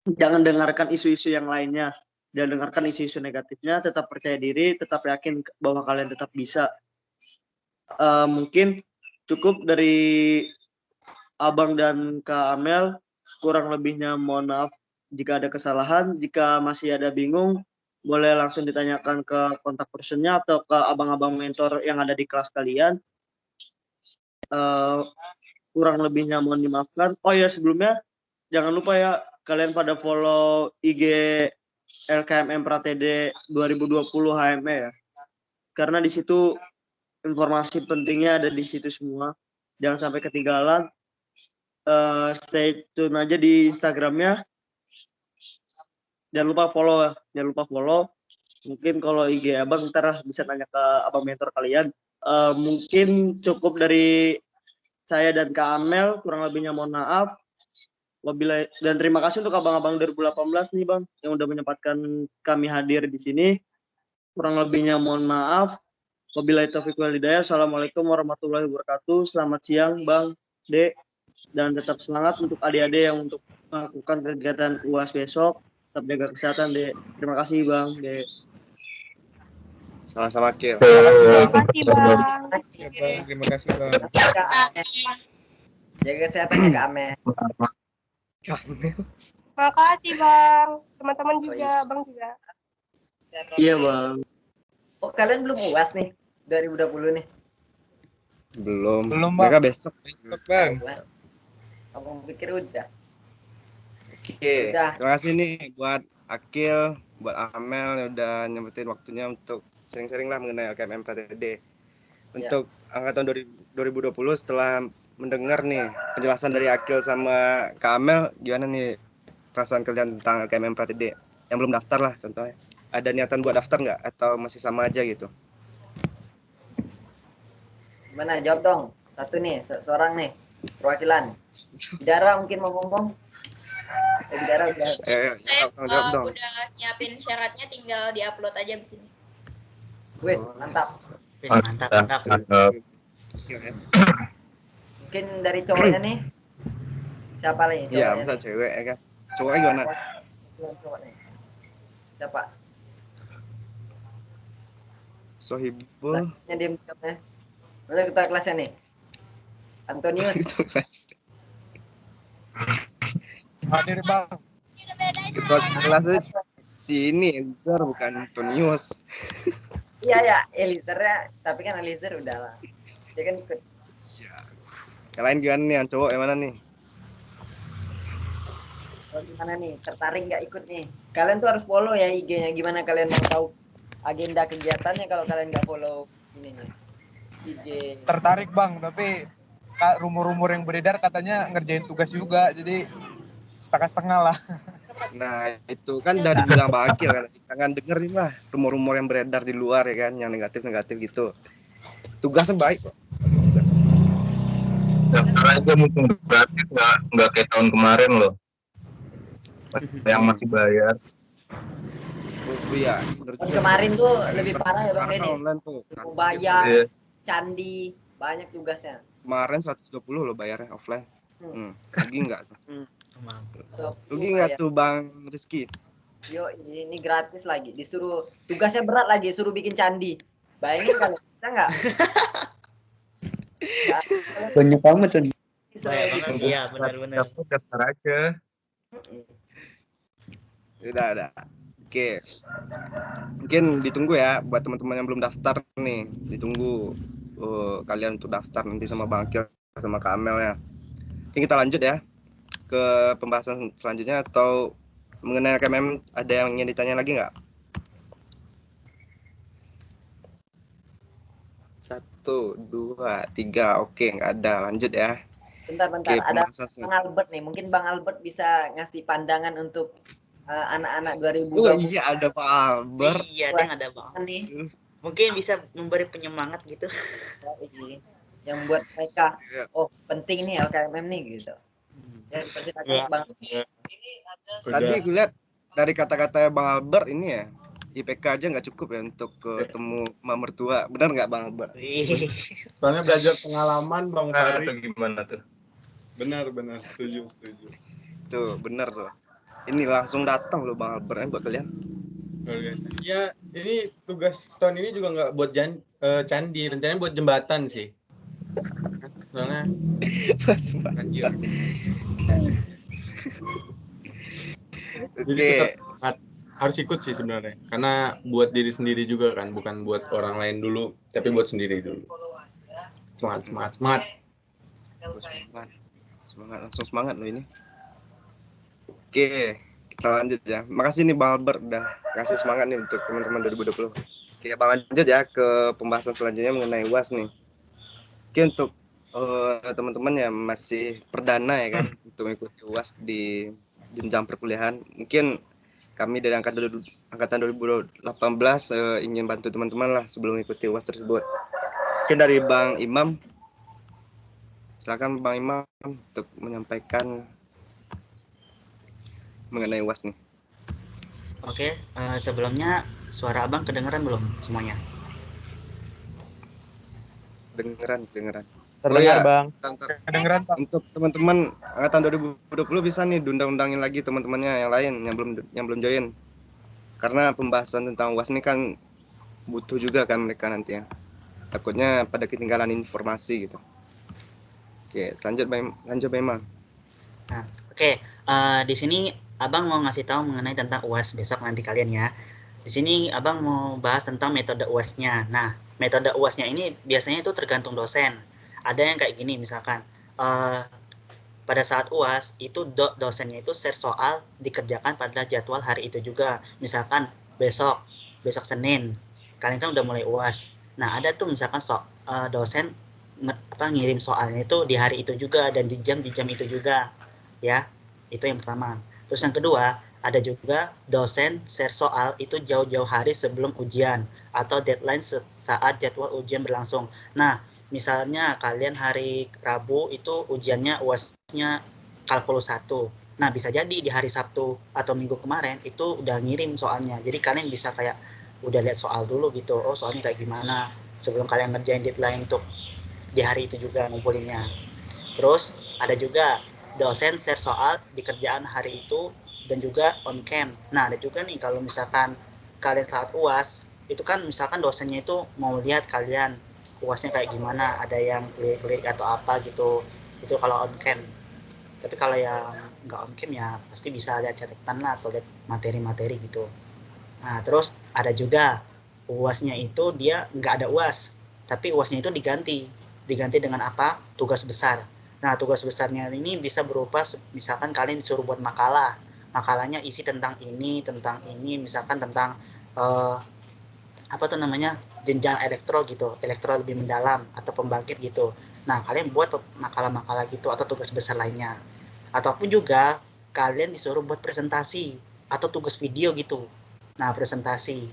Jangan dengarkan isu-isu yang lainnya. Jangan dengarkan isu-isu negatifnya, tetap percaya diri, tetap yakin bahwa kalian tetap bisa. Mungkin cukup dari Abang dan Kak Amel. Kurang lebihnya mohon maaf jika ada kesalahan. Jika masih ada bingung, boleh langsung ditanyakan ke kontak personnya atau ke abang-abang mentor yang ada di kelas kalian. Kurang lebihnya mohon dimaafkan. Oh ya, sebelumnya jangan lupa ya, kalian pada follow IG LKMM Pratede 2020 HME ya. Karena di situ informasi pentingnya ada di situ semua. Jangan sampai ketinggalan. Stay tune aja di Instagramnya. Jangan lupa follow. Mungkin kalau IG abang ntar bisa tanya ke abang mentor kalian. Mungkin cukup dari saya dan Kak Amel, kurang lebihnya mohon maaf. Dan terima kasih untuk abang-abang 2018 nih bang, yang udah menyempatkan kami hadir di sini. Kurang lebihnya mohon maaf. Wabillahi taufiq wal hidayah. Assalamualaikum warahmatullahi wabarakatuh. Selamat siang bang, Dek. Dan tetap semangat untuk adik-adik yang untuk melakukan kegiatan UAS besok. Tetap jaga kesehatan, Dek. Terima kasih bang, Dek. Sama-sama, Kil. Terima kasih, Bang. Ya, Bang. Terima kasih, Bang. Jaga kesehatannya Kak Amel. Terima kasih, Bang. Teman-teman juga, Bang juga. Iya, Bang. Oh, kalian belum UAS nih 2020 nih? Belum, Bang. mereka besok. Besok, Bang. Aku pikir udah. Oke, Udah. terima kasih nih buat Akil, buat Amel yang udah nyempetin waktunya untuk sharing-sharing lah mengenai LKMM Pratede. Untuk angkatan 2020 setelah mendengar nih penjelasan dari Akil sama Kak Amel, gimana nih perasaan kalian tentang LKMM Pratede? Yang belum daftar lah contohnya. Ada niatan buat daftar nggak? Atau masih sama aja gitu? Gimana? Jawab dong. Satu nih, seorang nih. Perwakilan. Bidara mungkin mau ngomong. Bidara udah. Jawab dong. Udah nyiapin syaratnya, tinggal diupload aja di sini. Wes, mantap. Mantap. Mungkin dari cowoknya nih. Siapa lagi? Iya, masa cewek ya kan? Cowoknya gimana? Cowoknya. Siapa? Sohibul. Yang diem jawabnya. Mana ketua kelasnya nih? Antonius. Hadir bang. Ketua kelasnya si ini Elizar bukan Antonius. Iya ya, Elizernya. Tapi kan Elizer udah lah. Dia kan ikut. Yang lain gimana nih? Yang cowok yang mana nih? Gimana nih? Tertarik nggak ikut nih? Kalian tuh harus follow ya IG-nya. Gimana kalian mau tahu agenda kegiatannya kalau kalian nggak follow ininya? IG. Tertarik bang, tapi rumor-rumor yang beredar katanya ngerjain tugas juga, jadi setengah-setengah lah. Nah itu kan udah dibilang Bang Akil kan, jangan dengerin lah rumor-rumor yang beredar di luar ya kan, yang negatif-negatif gitu. Tugasnya baik kok. Daftar aja mumpung gratis, nggak kayak tahun kemarin loh. Yang masih bayar. Oh iya, Kemarin tuh lebih parah ya Bang Denny. Online tuh. Mau bayar, candi, banyak tugasnya. Kemarin 120 loh bayarnya offline. Rugi nggak tuh? Rugi nggak tuh Bang Rizky? Yo, ini gratis lagi. Disuruh tugasnya berat lagi, suruh bikin candi. Bayangin kalau bisa nggak? Banyak banget candi. Iya benar-benar. Daftar aja. Udah. Oke. Mungkin ditunggu ya buat teman-teman yang belum daftar nih, ditunggu kalian untuk daftar nanti sama Bang Akil sama Kak Amel ya. Oke, kita lanjut ya ke pembahasan selanjutnya, atau mengenai LKMM ada yang ingin ditanya lagi nggak? 1, 2, 3, oke nggak ada, lanjut ya. Bentar. Oke, Ada Bang Albert nih, mungkin Bang Albert bisa ngasih pandangan untuk anak-anak 2020. Oh iya, ada Pak Albert. Iya, ada Bang. Nih. Mungkin bisa memberi penyemangat gitu. Yang buat mereka, oh penting nih LKMM nih gitu. Ya, Bang. Tadi gue lihat dari kata-kata Bang Albert ini ya, IPK aja nggak cukup ya untuk ketemu sama mertua. Benar nggak Bang Albert? Soalnya belajar pengalaman Bang Fahri. Gimana tuh? Benar, setuju. Tuh, benar tuh. Ini langsung datang loh Bang Albert buat kalian. Luar biasa. Ya, ini tugas tahun ini juga nggak buat candi, rencananya buat jembatan sih. Soalnya banjir. Jadi tetap semangat. Harus ikut sih sebenarnya. Karena buat diri sendiri juga kan, bukan buat orang lain dulu, tapi buat sendiri dulu. Semangat. Semangat, langsung semangat loh ini. Oke, kita lanjut ya. Makasih nih Bang Albert udah kasih semangat nih untuk teman-teman 2020. Oke, Bang lanjut ya ke pembahasan selanjutnya mengenai UAS nih. Oke, untuk teman-teman yang masih perdana ya kan untuk mengikuti UAS di jenjang perkuliahan, mungkin kami dari angkatan 2018 ingin bantu teman-teman lah sebelum mengikuti UAS tersebut. Mungkin dari Bang Imam, silakan Bang Imam untuk menyampaikan mengenai UAS nih. Oke, sebelumnya suara abang kedengeran belum semuanya? Kedengeran. Terdengar, Bang. Kedengeran, Bang. Untuk teman-teman angkatan 2020 bisa nih diundang-undangin lagi teman-temannya yang lain yang belum join. Karena pembahasan tentang UAS ini kan butuh juga kan mereka nanti ya. Takutnya pada ketinggalan informasi gitu. Oke, lanjut Bang Imam. Nah, oke, di sini abang mau ngasih tahu mengenai tentang UAS besok nanti kalian ya. Di sini abang mau bahas tentang metode UAS-nya. Nah, metode UAS-nya ini biasanya itu tergantung dosen. Ada yang kayak gini misalkan, pada saat UAS itu dosennya itu share soal dikerjakan pada jadwal hari itu juga. Misalkan besok Senin, kalian kan udah mulai UAS. Nah, ada tuh misalkan dosen ngirim soalnya itu di hari itu juga dan di jam itu juga. Ya, itu yang pertama. Terus yang kedua, ada juga dosen share soal itu jauh-jauh hari sebelum ujian atau deadline saat jadwal ujian berlangsung. Nah, misalnya kalian hari Rabu itu ujiannya UAS-nya kalkulus 1. Nah, bisa jadi di hari Sabtu atau Minggu kemarin itu udah ngirim soalnya. Jadi kalian bisa kayak udah lihat soal dulu gitu. Oh, soalnya kayak gimana sebelum kalian ngerjain deadline untuk di hari itu juga ngumpulinnya. Terus ada juga dosen share soal di kerjaan hari itu dan juga on cam. Nah, ada juga nih kalau misalkan kalian saat UAS itu kan misalkan dosennya itu mau lihat kalian UASnya kayak gimana, ada yang klik atau apa gitu. Itu kalau on cam. Tapi kalau yang nggak on cam ya pasti bisa lihat catatan lah atau lihat materi-materi gitu. Nah, terus ada juga UASnya itu dia nggak ada UAS, tapi UASnya itu diganti dengan apa? Tugas besar. Nah, tugas besarnya ini bisa berupa misalkan kalian disuruh buat makalah. Makalahnya isi tentang ini, misalkan tentang apa tuh namanya? Jenjang elektro gitu, elektro lebih mendalam atau pembangkit gitu. Nah, kalian buat makalah-makalah gitu atau tugas besar lainnya. Ataupun juga kalian disuruh buat presentasi atau tugas video gitu. Nah, presentasi.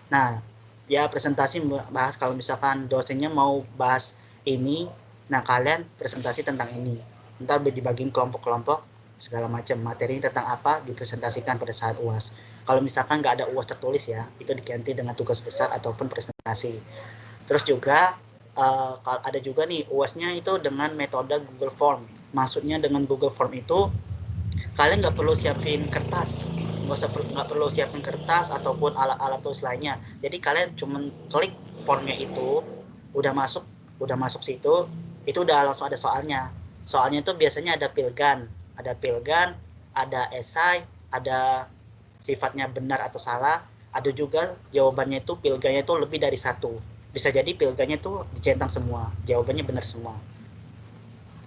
Nah, ya presentasi bahas kalau misalkan dosennya mau bahas ini, nah kalian presentasi tentang ini. Ntar dibagiin kelompok-kelompok segala macam materi tentang apa dipresentasikan pada saat UAS. Kalau misalkan nggak ada UAS tertulis ya, itu diganti dengan tugas besar ataupun presentasi. Terus juga ada juga nih UAS-nya itu dengan metode Google Form. Maksudnya dengan Google Form itu kalian nggak perlu siapin kertas, nggak perlu siapin kertas ataupun alat-alat tulis lainnya. Jadi kalian cuma klik formnya itu, udah masuk situ, itu udah langsung ada soalnya. Soalnya itu biasanya ada pilgan, ada esai, ada sifatnya benar atau salah, ada juga jawabannya itu pilgannya itu lebih dari satu. Bisa jadi pilgannya itu dicentang semua, jawabannya benar semua.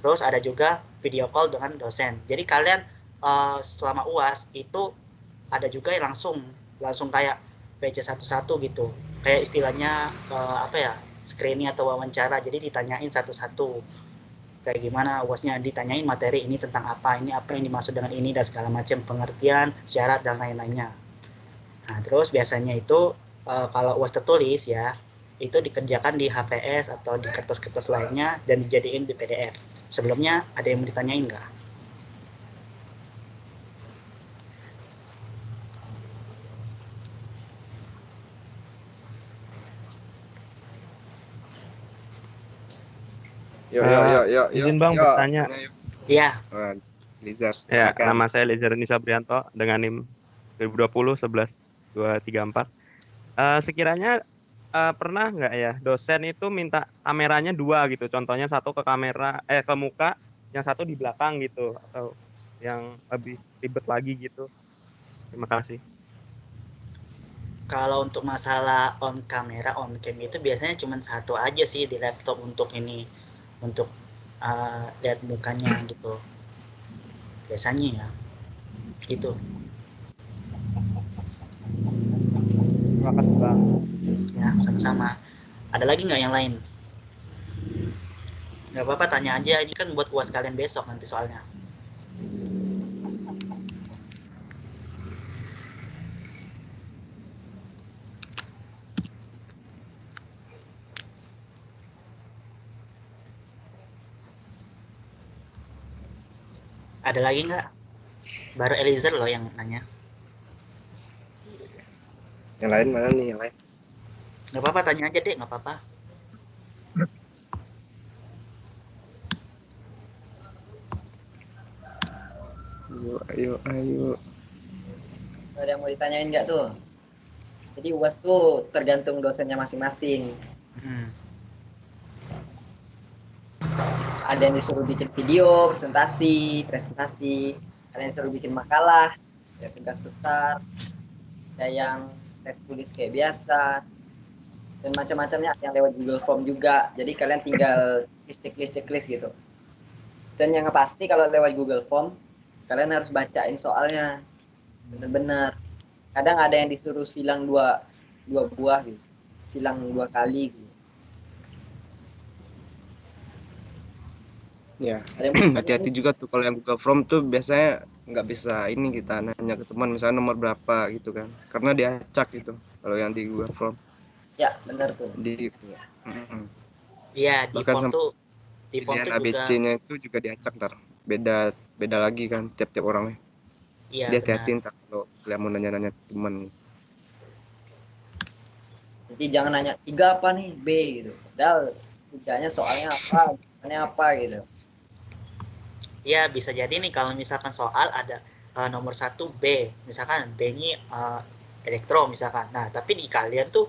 Terus ada juga video call dengan dosen. Jadi kalian selama UAS itu ada juga yang langsung kayak VC 11 gitu. Kayak istilahnya screening atau wawancara. Jadi ditanyain satu-satu. Kayak gimana UASnya, ditanyain materi ini tentang apa, ini apa yang dimaksud dengan ini dan segala macam pengertian, syarat dan lain-lainnya. Nah, terus biasanya itu kalau UAS tertulis ya, itu dikerjakan di HVS atau di kertas-kertas lainnya dan dijadiin di PDF. Sebelumnya ada yang mau ditanyain nggak? Yuk. Izin Bang bertanya. Iya. Lizar. Ya, nama saya Lizar Nisa Prianto dengan NIM 2020 11 234. Sekiranya pernah nggak ya dosen itu minta kameranya 2 gitu, contohnya satu ke ke muka, yang satu di belakang gitu, atau yang lebih ribet lagi gitu? Terima kasih. Kalau untuk masalah on kamera, on cam itu biasanya cuma satu aja sih di laptop untuk ini, untuk lihat mukanya gitu. Biasanya ya, gitu. Terima kasih Bang. Ya, sama-sama. Ada lagi nggak yang lain? Nggak apa-apa, tanya aja. Ini kan buat UAS kalian besok nanti soalnya. Ada lagi nggak? Baru Eliezer loh yang nanya. Yang lain mana nih yang lain? Nggak apa-apa, tanya aja deh, nggak apa-apa. Ayo. Ada yang mau ditanyain nggak tuh? Jadi UAS tuh tergantung dosennya masing-masing. Ada yang disuruh bikin video, presentasi, ada yang disuruh bikin makalah, ya tugas besar, ada yang tes tulis kayak biasa, dan macam-macamnya, ada yang lewat Google Form juga. Jadi kalian tinggal checklist gitu. Dan yang pasti kalau lewat Google Form, kalian harus bacain soalnya benar-benar. Kadang ada yang disuruh silang dua buah gitu, silang 2 kali gitu. Ya, hati-hati juga tuh kalau yang Google Form tuh biasanya nggak bisa ini kita nanya ke teman misalnya nomor berapa gitu kan, karena diacak gitu kalau yang di Google Form. Ya, benar tuh. Iya, di form tuh juga ABC-nya itu juga diacak ntar. Beda lagi kan tiap-tiap orangnya. Iya, hati-hati ntar kalau kalian mau nanya-nanya teman. Jadi jangan nanya 3 apa nih B gitu. Padahal 3-nya soalnya apa, soalnya apa gitu. Ya, bisa jadi nih kalau misalkan soal ada nomor 1 B, misalkan B-nya elektro misalkan. Nah, tapi di kalian tuh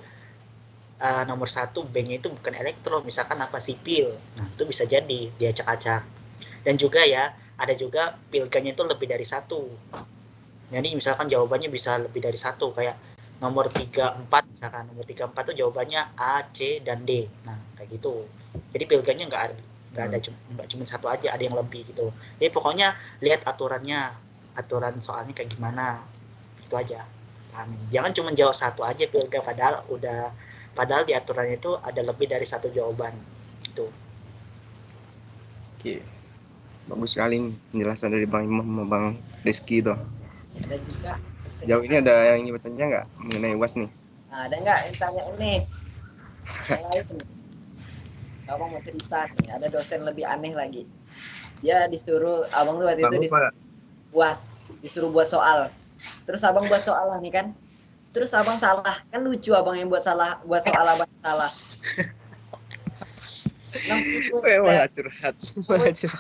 nomor 1 B-nya itu bukan elektro, misalkan apa sipil. Nah, itu bisa jadi diacak-acak. Dan juga ya, ada juga pilganya itu lebih dari 1. Jadi misalkan jawabannya bisa lebih dari 1, kayak nomor 34 misalkan. Nomor 34 tuh jawabannya A, C, dan D. Nah, kayak gitu. Jadi pilganya nggak cuma 1 aja, ada yang lebih gitu. Jadi pokoknya lihat aturan soalnya kayak gimana, itu aja. Jangan cuma jawab 1 aja pilga, padahal di aturannya itu ada lebih dari 1 jawaban gitu. Oke, bagus sekali penjelasan dari Bang Imam sama Bang Rizky itu. Ada juga. Sejauh ini ada yang ingin bertanya nggak mengenai UAS nih? Nah, ada nggak yang tanya ini? Yang lain. Abang mau cerita nih, ada dosen lebih aneh lagi. Dia disuruh, abang tuh waktu itu disuruh UAS, disuruh buat soal. Terus abang buat soal nih kan. Terus abang salah. Kan lucu abang yang buat soal abang salah.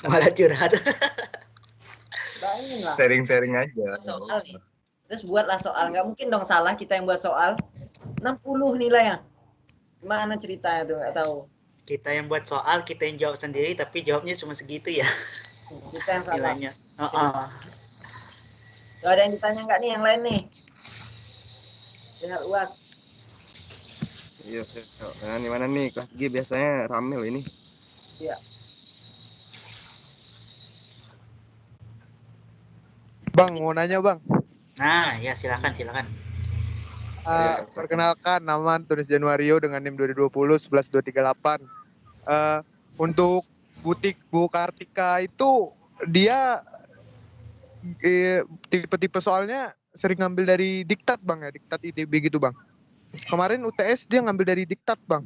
Malah curhat. Sharing-sharing aja. Soal nih. Terus buatlah soal. Nggak mungkin dong salah kita yang buat soal. 60 nilainya. Gimana ceritanya tuh, nggak tahu. Kita yang buat soal, kita yang jawab sendiri, tapi jawabnya cuma segitu ya. Kita yang salah. Nilainya. Tuh, ada yang ditanya nggak nih yang lain nih? Dengar UAS. Iya, nah, di mana nih kelas G biasanya rame loh ini. Iya. Bang, mau nanya Bang. Nah, ya silakan. Perkenalkan, nama Antonis Januario dengan NIM 2020-11238. Untuk butik Bu Kartika itu dia tipe-tipe soalnya sering ngambil dari diktat Bang ya, diktat ITB gitu Bang. Kemarin UTS dia ngambil dari diktat Bang.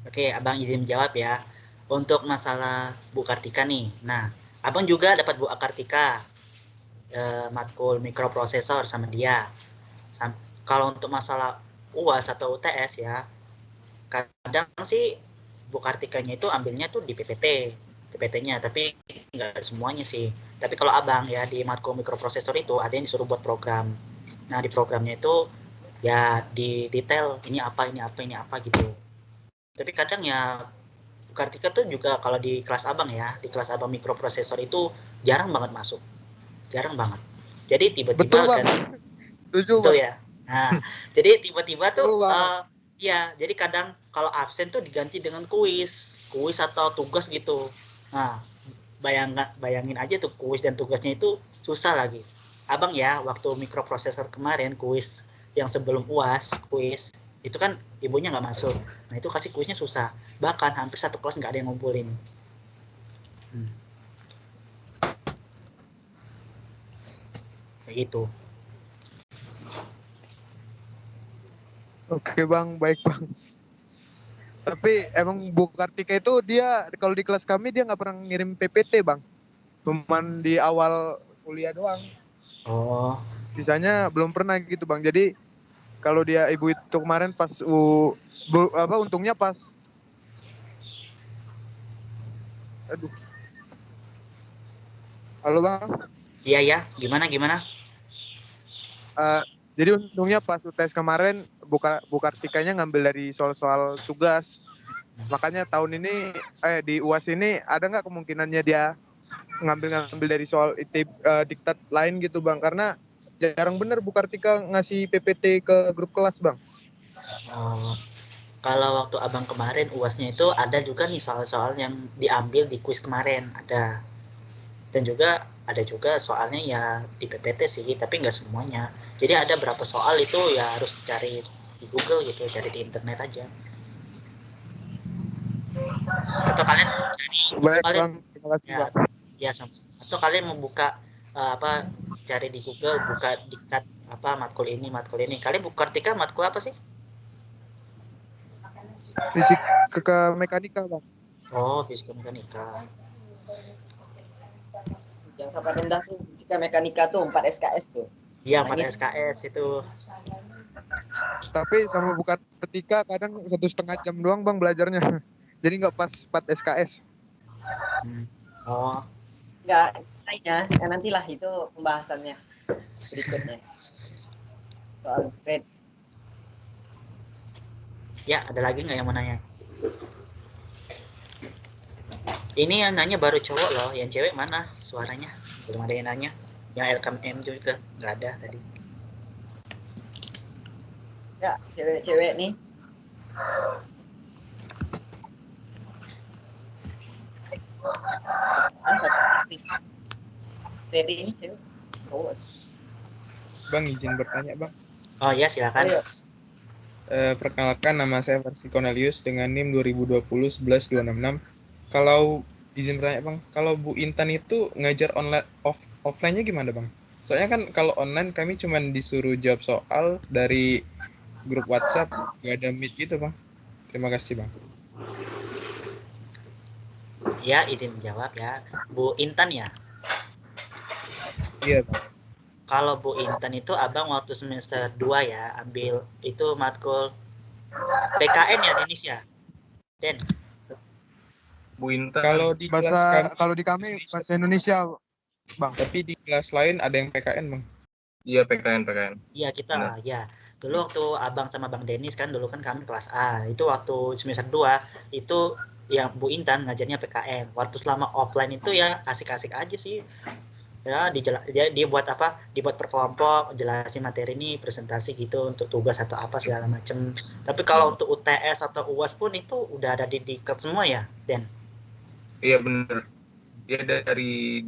Oke, Abang izin menjawab ya. Untuk masalah Bu Kartika nih, nah Abang juga dapat Bu Kartika matkul mikroprosesor sama dia. Kalau untuk masalah UAS atau UTS ya, kadang sih Bu Kartikanya itu ambilnya tuh di PPT-nya, tapi nggak semuanya sih. Tapi kalau Abang ya di matkul mikroprosesor itu ada yang disuruh buat program. Nah, di programnya itu ya di detail ini apa gitu. Tapi kadang ya Kartika tuh juga kalau di kelas abang ya, di kelas abang mikroprosesor itu jarang banget masuk, jarang banget. Jadi tiba-tiba Betul bang, kan, setuju betul bang. ya. Nah, jadi tiba-tiba tuh Betul banget. ya, jadi kadang kalau absen tuh diganti dengan kuis atau tugas gitu. Nah, bayangin aja tuh kuis dan tugasnya itu susah lagi. Abang ya, waktu mikroprosesor kemarin kuis yang sebelum UAS, kuis itu kan ibunya nggak masuk. Nah itu kasih kuisnya susah. Bahkan hampir satu kelas nggak ada yang ngumpulin. Kayak gitu. Oke bang, baik bang. Tapi emang Bu Kartika itu dia kalau di kelas kami dia nggak pernah ngirim PPT bang. Cuman di awal kuliah doang. Oh. Sisanya belum pernah gitu bang. Jadi kalau dia ibu itu kemarin pas untungnya pas. Aduh. Halo bang. Iya ya, gimana? Jadi untungnya pas UTS kemarin Bu Kartikanya ngambil dari soal-soal tugas. Makanya tahun ini di UAS ini ada nggak kemungkinannya dia ngambil dari soal diktat lain gitu bang, karena jarang bener Bu Kartika ngasih PPT ke grup kelas bang. Oh, kalau waktu abang kemarin UASnya itu ada juga nih soal-soal yang diambil di kuis kemarin ada, dan juga ada juga soalnya ya di PPT sih, tapi nggak semuanya. Jadi ada berapa soal itu ya harus cari di Google gitu, cari di internet aja. Atau kalian cari, Baik bang, terima kasih ya, bang. ya sama-sama. Atau kalian mau buka cari di Google, buka diktat matkul ini. Kalian Bu Kartika matkul apa sih? Fisika mekanika bang. Oh, fisika mekanika. Yang sampai rendah tuh fisika mekanika tuh 4 SKS tuh. Iya, 4 SKS itu. Tapi sama Bu Kartika kadang 1,5 jam doang bang belajarnya. Jadi nggak pas 4 SKS. Oh. Enggak, ya nantilah itu pembahasannya berikutnya. Soal grade. Ya, ada lagi nggak yang mau nanya? Ini yang nanya baru cowok loh, yang cewek mana suaranya? Belum ada yang nanya. Yang LKM juga nggak ada tadi. Ya, cewek-cewek nih. Tadi ini cewek. Oh. Bang, izin bertanya bang. Oh ya, silakan. Perkenalkan, nama saya Versi Cornelius dengan NIM 2020-11-266. Kalau izin bertanya bang, kalau Bu Intan itu ngajar online offline-nya gimana bang? Soalnya kan kalau online kami cuma disuruh jawab soal dari grup WhatsApp, nggak ada meet gitu bang. Terima kasih bang. Ya, izin jawab ya. Bu Intan ya? Iya bang. Kalau Bu Intan itu abang waktu semester 2 ya, ambil itu matkul PKN ya Indonesia. Den. Bu Intan. Kalau di kami bahasa Indonesia bang. Tapi di kelas lain ada yang PKN bang. Iya PKN. Iya kita ya. Dulu waktu abang sama Bang Denis kan dulu kan kami kelas A. Itu waktu semester 2 itu yang Bu Intan ngajarnya PKN. Waktu selama offline itu ya asik-asik aja sih. Ya dia buat dibuat per kelompok, jelasin materi ini, presentasi gitu untuk tugas atau apa segala macam. Tapi kalau untuk UTS atau UAS pun itu udah ada di diklat semua ya, Den? Iya bener. Dia dari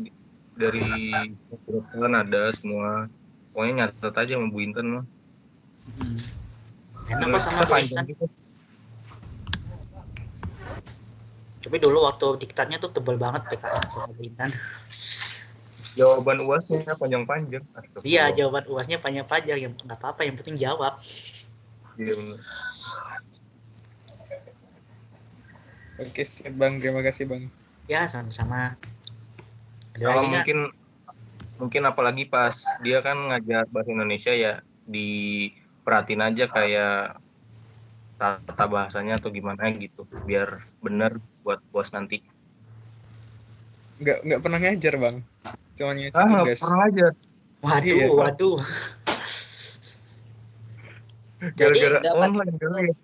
kan ada semua. Pokoknya nyatet aja sama Bu Intan mah. Enak kok sama Bu Intan. Tapi dulu waktu diktatnya tuh tebel banget PKN sama Bu Intan. Jawaban UASnya panjang-panjang. Iya, jawaban UASnya panjang-panjang, yang nggak apa-apa, yang penting jawab. Iya benar. Oke, siap bang, terima kasih bang. Ya, sama-sama. Kalau mungkin apalagi pas dia kan ngajar bahasa Indonesia ya, diperhatiin aja kayak tata bahasanya atau gimana gitu, biar benar buat UAS nanti. Nggak pernah ngajar bang. Cuma ngisi tugas. Nggak pernah ngajar. Waduh. Jadi Gara-gara dapat online kali ya.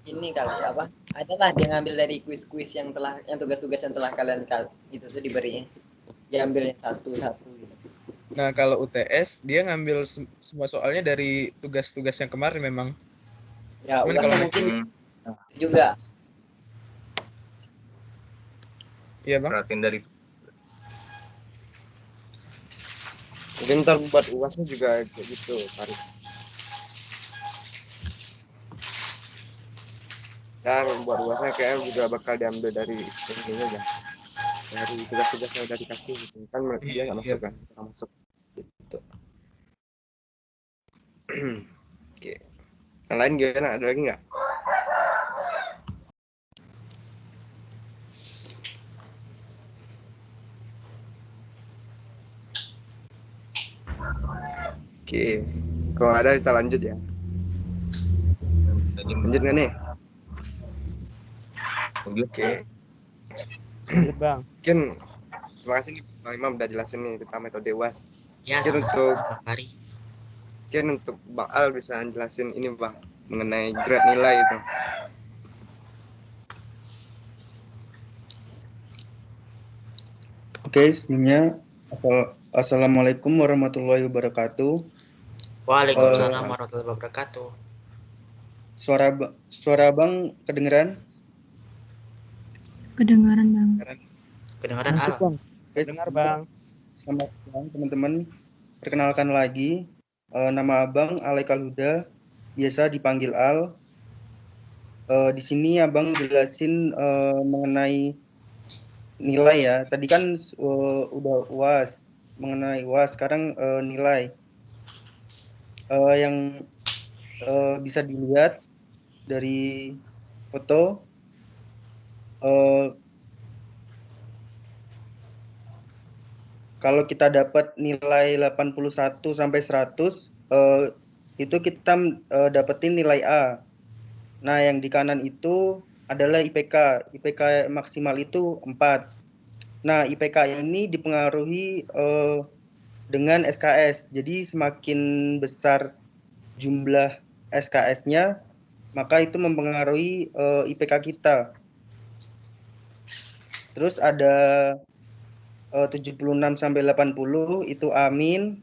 ini kali apa? Adalah dia ngambil dari kuis-kuis yang tugas-tugas yang telah kalian itu tuh diberi. Diambil yang satu-satu gitu. Nah, kalau UTS dia ngambil semua soalnya dari tugas-tugas yang kemarin memang. Ya, Cuman UAS kalau mungkin masih juga. Iya, Bang. Perhatiin dari Mungkin ntar buat UASnya juga kayak gitu, Farid. Dan buat UASnya kayaknya juga bakal diambil dari ini aja. Dari tugas-tugas yang udah dikasih gitu. Kan dia nggak masuk kan, nggak masuk. Gitu. Oke. Yang lain gimana? Ada lagi nggak? Oke. Kalau ada kita lanjut ya. Lanjut nggak nih? Oke. Bang. Mungkin terima kasih nih Bang Imam udah jelasin nih tentang metode UAS. Ya, Mungkin sama-sama, untuk Bang Al bisa jelasin ini Bang mengenai grade nilai itu. Oke, sebelumnya Assalamualaikum warahmatullahi wabarakatuh. Waalaikumsalam warahmatullahi wabarakatuh. Suara Bang kedengeran? Kedengaran, Bang. Kedengaran, Masuk, Al. Bang. Dengar, Bang. Selamat siang, teman-teman. Perkenalkan lagi, nama Abang Alaikal Huda, biasa dipanggil Al. Di sini Abang jelasin mengenai nilai ya. Tadi kan udah UAS, mengenai UAS. Sekarang nilai yang bisa dilihat dari foto. Kalau kita dapat nilai 81 sampai 100, itu kita dapetin nilai A. Nah, yang di kanan itu adalah IPK. IPK maksimal itu 4. Nah, IPK ini dipengaruhi dengan SKS. Jadi semakin besar jumlah SKS-nya, maka itu mempengaruhi IPK kita. Terus ada 76 sampai 80 itu amin.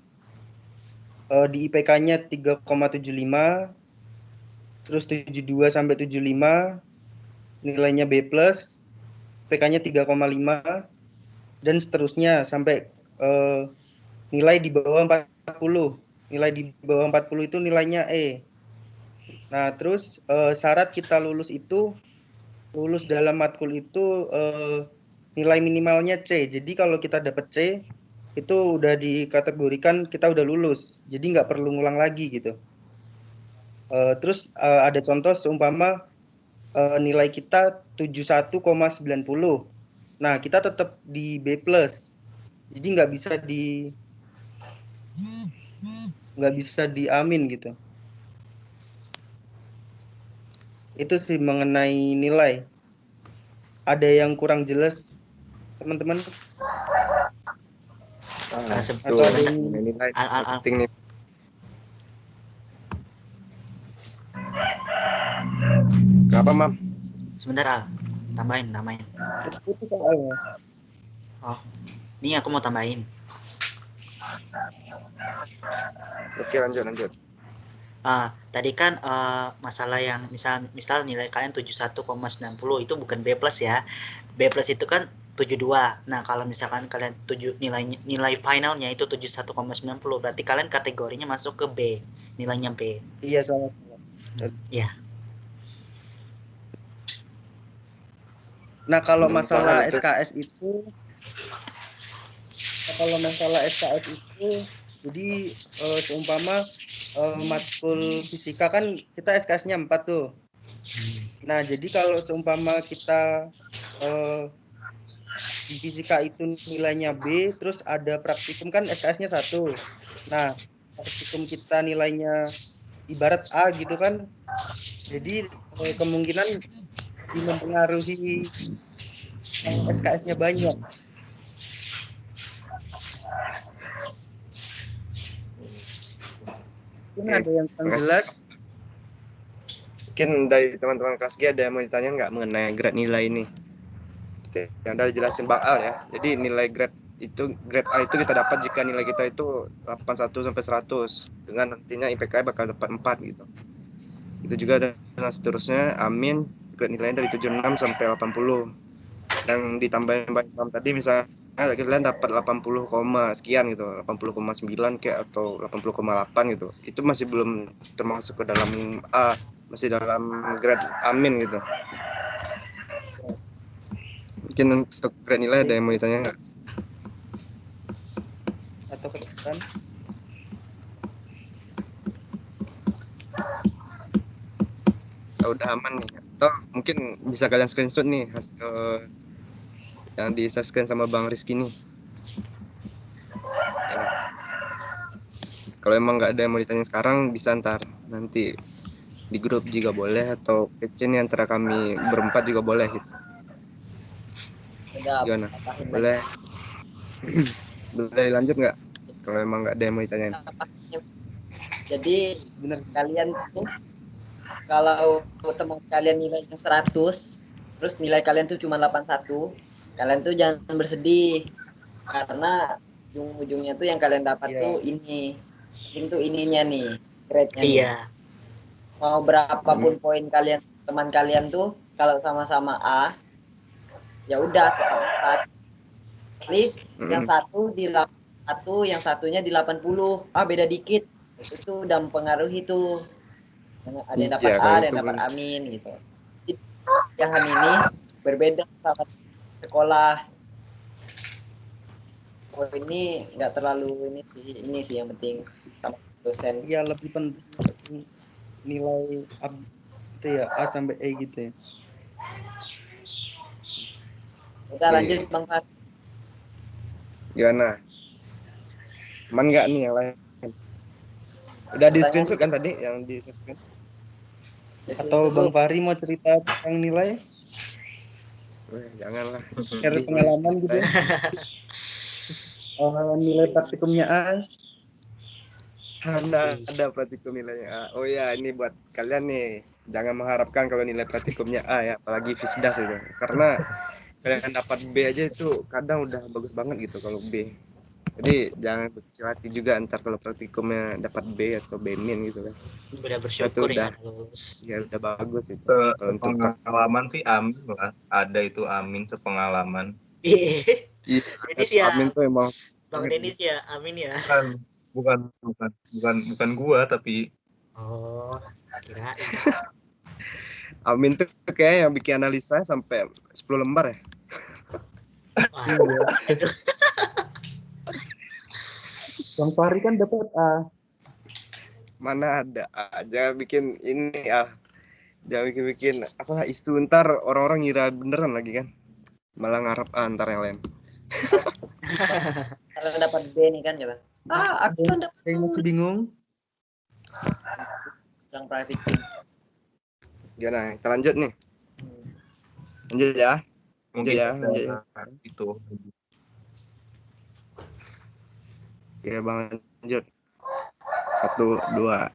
Di IPK-nya 3,75. Terus 72 sampai 75 nilainya B+. IPK-nya 3,5 dan seterusnya sampai nilai di bawah 40. Nilai di bawah 40 itu nilainya E. Nah, terus syarat kita lulus dalam matkul itu nilai minimalnya C. Jadi kalau kita dapat C, itu udah dikategorikan kita udah lulus. Jadi nggak perlu ngulang lagi gitu. Terus ada contoh seumpama nilai kita 71,90. Nah, kita tetap di B+. Jadi nggak bisa di amin gitu. Itu sih mengenai nilai. Ada yang kurang jelas, teman-teman? Atau ada yang nilai Al. penting nih. Kenapa, Mam? Sebentar, Al. Tambahin. Putus soalnya. Oh, ini aku mau tambahin. Oke, lanjut. Tadi kan masalah yang misal nilai kalian 71,90 itu bukan B+ ya. B+ itu kan 72. Nah, kalau misalkan kalian nilai finalnya itu 71,90, berarti kalian kategorinya masuk ke B, nilainya B. Iya, salah. Iya. Nah, kalau masalah SKS itu jadi seumpama matkul fisika kan kita SKS-nya 4 tuh. Nah, jadi kalau seumpama kita di fisika itu nilainya B, terus ada praktikum kan SKS-nya 1. Nah, praktikum kita nilainya ibarat A gitu kan. Jadi kemungkinan mempengaruhi SKS-nya banyak. Mungkin ada yang jelas. Mungkin dari teman-teman kelas G ada yang mau ditanya nggak mengenai grade nilai ini? Oke, yang udah dijelasin Bang Al ya. Jadi nilai grade A itu kita dapat jika nilai kita itu 81 sampai 100 dengan nantinya IPK bakal dapat 4 gitu. Itu juga dengan seterusnya Amin grade nilainya dari 76 sampai 80. Dan ditambahin Bang Imam tadi misalnya kalian dapat 80, sekian gitu, 80,9 kayak atau 80,8 gitu. Itu masih belum termasuk ke dalam A, masih dalam grade Amin gitu. Mungkin untuk grade nilai ada yang mau ditanya nggak? Atau ke depan? Udah aman nih. Atau mungkin bisa kalian screenshot nih hasil yang di screen sama Bang Rizky nih. Ya. Kalau emang nggak ada yang mau ditanya sekarang, bisa ntar nanti di grup juga boleh atau PC nih antara kami berempat juga boleh gitu. Gimana? Boleh. Boleh lanjut nggak? Kalau emang nggak ada yang mau ditanyain. Jadi benar kalian tuh kalau teman kalian nilainya 100, terus nilai kalian tuh cuma 81, kalian tuh jangan bersedih karena ujung-ujungnya tuh yang kalian dapat tuh ini. Penting tuh ininya nih, grade-nya. Iya. Mau berapapun poin kalian, teman kalian tuh kalau sama-sama A, ya udah tetap 4. Klik yang satu di 1, yang satunya di 80. Beda dikit. Itu udah mempengaruhi tuh. Ada yang dapat A, ada yang dapat Amin gitu. Yang ini berbeda sama sekolah. Oh, ini nggak terlalu ini sih yang penting sama dosen. Iya, lebih penting nilai itu ya A sampai E gitu ya. Udah lanjut Bang Fat. Gimana? Aman nggak nih yang lain? Udah di screenshot kan tadi yang di screen? Atau Bang Fahri mau cerita tentang nilai? Janganlah. Share pengalaman gitu. Nilai praktikumnya A. Ada praktikum nilainya A. Oh ya, ini buat kalian nih. Jangan mengharapkan kalau nilai praktikumnya A ya, apalagi Fisdas itu. Karena kalian dapat B aja itu kadang udah bagus banget gitu kalau B. Jadi jangan kecil hati juga antar kalau praktikumnya dapat B atau B min gitu kan. Udah bersyukur udah, ya lulus. Ya udah bagus itu. Kalau untuk pengalaman sih Amin lah. Ada itu Amin sepengalaman. Denis ya. Amin tuh emang. Bang Denis ya, Amin ya. Bukan gua tapi. Oh, kirain. Amin tuh kayak yang bikin analisa sampai 10 lembar ya. Wah, itu. Bang Fahri kan dapat A. Mana ada A. Jangan bikin ini jangan bikin apa isu ntar orang-orang ngira beneran lagi kan. Malah ngarep A ntar yang lain. Kalau dapat B nih kan coba. Aku kan dapat. Saya masih bingung. Yang praktikum. Gimana? Kita lanjut nih. Lanjut ya. Mungkin lanjut ya. Itu. Oke Bang, lanjut. 1, 2,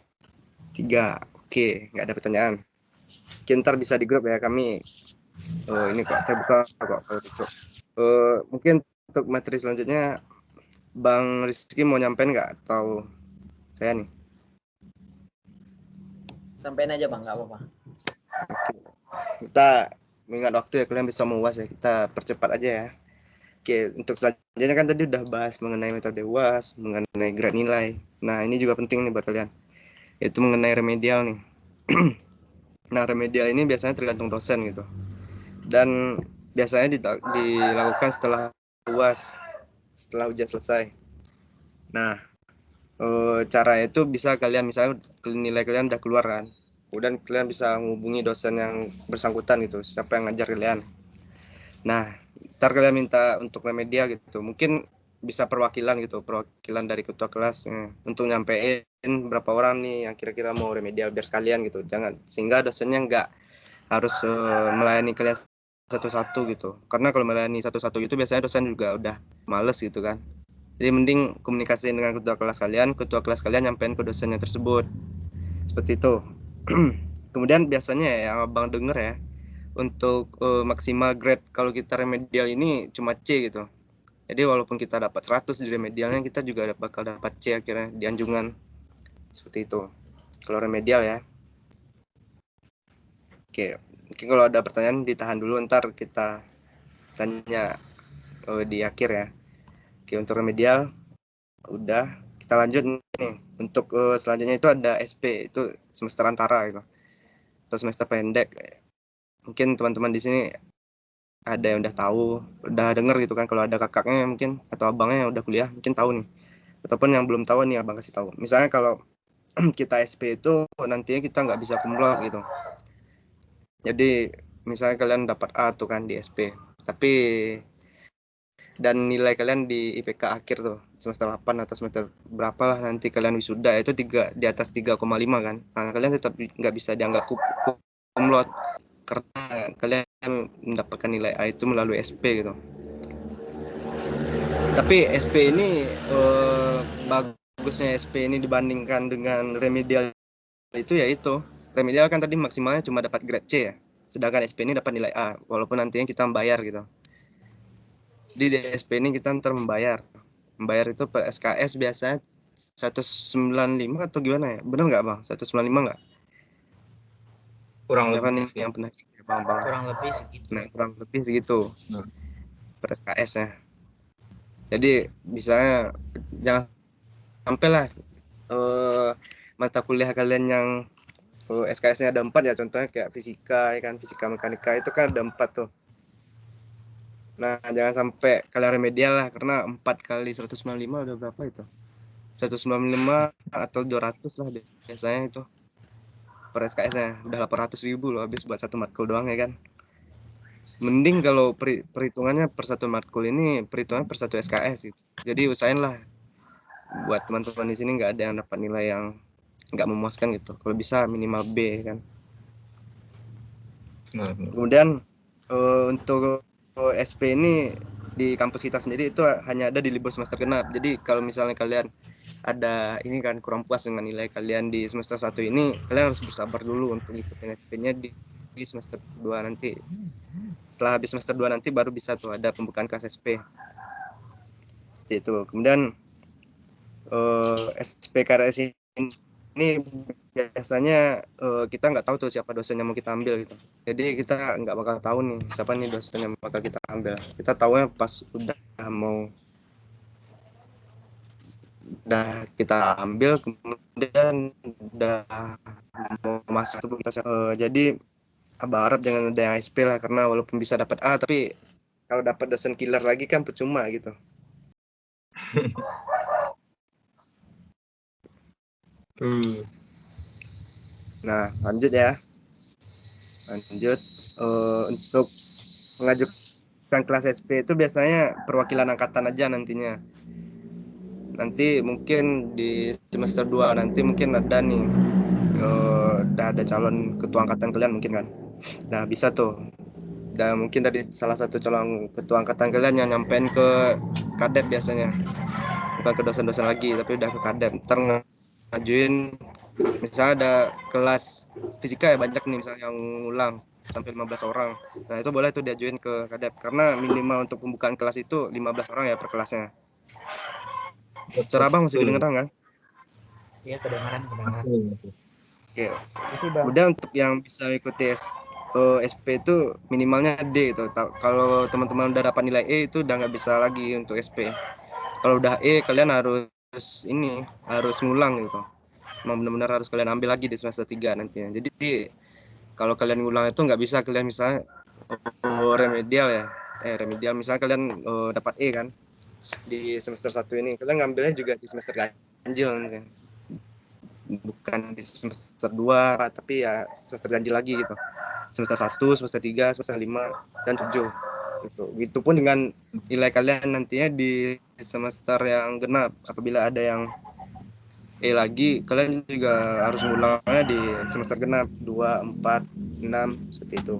3. Oke, nggak ada pertanyaan. Oke, ntar bisa di grup ya kami. Oh ini kok terbuka kok kalau gitu. Mungkin untuk materi selanjutnya Bang Rizky mau nyampein nggak atau saya nih? Sampein aja Bang, nggak apa-apa. Kita mengingat waktu ya, kalian bisa mau UAS ya, kita percepat aja ya. Oke, untuk selanjutnya kan tadi udah bahas mengenai metode UAS, mengenai grade nilai. Nah, ini juga penting nih buat kalian, yaitu mengenai remedial nih. Nah, remedial ini biasanya tergantung dosen gitu. Dan biasanya dilakukan setelah UAS, setelah ujian selesai. Nah, cara itu bisa kalian misalnya nilai kalian udah keluar kan, kemudian kalian bisa menghubungi dosen yang bersangkutan gitu, siapa yang ngajar kalian. Nah, ntar kalian minta untuk remedial gitu, mungkin bisa perwakilan dari ketua kelas untuk nyampein berapa orang nih yang kira-kira mau remedial biar sekalian gitu, sehingga dosennya nggak harus melayani kalian satu-satu gitu, karena kalau melayani satu-satu itu biasanya dosen juga udah males gitu kan. Jadi mending komunikasiin dengan ketua kelas kalian nyampein ke dosennya tersebut, seperti itu. Kemudian biasanya ya, yang abang denger ya, untuk maksimal grade kalau kita remedial ini cuma C gitu. Jadi walaupun kita dapat 100 di remedialnya, kita juga bakal dapat C akhirnya di anjungan. Seperti itu. Kalau remedial ya. Oke, mungkin kalau ada pertanyaan ditahan dulu, ntar kita tanya di akhir ya. Oke, untuk remedial udah, kita lanjut nih. Untuk selanjutnya itu ada SP, itu semester antara gitu. Atau semester pendek. Mungkin teman-teman di sini ada yang udah tahu, udah denger gitu kan, kalau ada kakaknya mungkin atau abangnya yang udah kuliah mungkin tahu nih. Ataupun yang belum tahu nih abang kasih tahu. Misalnya kalau kita SP itu nantinya kita nggak bisa kumlot gitu. Jadi misalnya kalian dapat A tuh kan di SP, tapi dan nilai kalian di IPK akhir tuh semester 8 atau semester berapa lah nanti kalian wisuda itu di atas 3,5 kan. Nah, kalian tetap nggak bisa dianggap kumlot karena kalian mendapatkan nilai A itu melalui SP gitu. Tapi SP ini bagusnya SP ini dibandingkan dengan remedial itu ya itu. Remedial kan tadi maksimalnya cuma dapat grade C ya. Sedangkan SP ini dapat nilai A walaupun nantinya kita membayar gitu. Di SP ini kita ntar membayar. Membayar itu per SKS biasanya 195 atau gimana ya? Benar nggak Bang? 195 nggak? Kurang Siapa lebih nih yang pernah Bang? Kurang lebih segitu. Nah, kurang lebih segitu. Per SKS ya. Jadi bisa jangan sampai lah mata kuliah kalian yang SKS-nya ada 4 ya, contohnya kayak fisika ya kan, fisika mekanika itu kan ada 4 tuh. Nah, jangan sampai kalian remedial lah, karena 4 kali 195 udah berapa itu? 195 atau 200 lah biasanya itu per SKS-nya, udah 800.000 loh habis buat satu matkul doang ya kan. Mending kalau perhitungannya per satu matkul ini perhitungan per satu SKS gitu. Jadi usahain lah buat teman-teman di sini nggak ada yang dapat nilai yang nggak memuaskan gitu. Kalau bisa minimal B kan. Kemudian untuk SP ini di kampus kita sendiri itu hanya ada di libur semester genap. Jadi kalau misalnya kalian ada ini kan kurang puas dengan nilai kalian di semester 1 ini, kalian harus bersabar dulu untuk ikutin SP-nya di semester 2 nanti. Setelah habis semester 2 nanti baru bisa tuh ada pembukaan kelas SP. Seperti itu. Kemudian SPKRS ini biasanya kita nggak tahu tuh siapa dosen yang mau kita ambil gitu. Jadi kita nggak bakal tahu nih siapa nih dosen yang bakal kita ambil. Kita tahunya pas udah kita ambil, kemudian udah mau masuk kita jadi abang harap jangan ada yang SP lah, karena walaupun bisa dapat A tapi kalau dapat dosen killer lagi kan percuma gitu. Nah, lanjut ya. Lanjut untuk mengajukan kelas SP itu biasanya perwakilan angkatan aja nantinya. Nanti mungkin di semester 2 nanti mungkin ada nih udah ada calon ketua angkatan kalian mungkin kan. Nah, bisa tuh. Dan mungkin dari salah satu calon ketua angkatan kalian yang nyampein ke kadep biasanya. Bukan ke dosen-dosen lagi, tapi udah ke kadep. Ntar ngajuin misalnya ada kelas fisika ya banyak nih misalnya yang ngulang sampai 15 orang. Nah, itu boleh tuh diajuin ke kadep karena minimal untuk pembukaan kelas itu 15 orang ya per kelasnya. Suara Abang masih kedengeran kan? Iya, kedengeran. Oke. Kemudian untuk yang bisa ikuti SP itu minimalnya D gitu. Kalau teman-teman udah dapat nilai E itu udah nggak bisa lagi untuk SP. Kalau udah E kalian harus ngulang gitu. Memang benar-benar harus kalian ambil lagi di semester 3 nantinya. Jadi kalau kalian ngulang itu nggak bisa kalian misalnya remedial ya. Remedial misalnya kalian dapat E kan di semester 1 ini. Kalian ngambilnya juga di semester ganjil nanti. Bukan di semester 2 tapi ya semester ganjil lagi gitu. Semester 1, semester 3, semester 5 dan 7. Gitu pun dengan nilai kalian nantinya di semester yang genap. Apabila ada yang lagi, kalian juga harus ngulangnya di semester genap 2, 4, 6 seperti itu.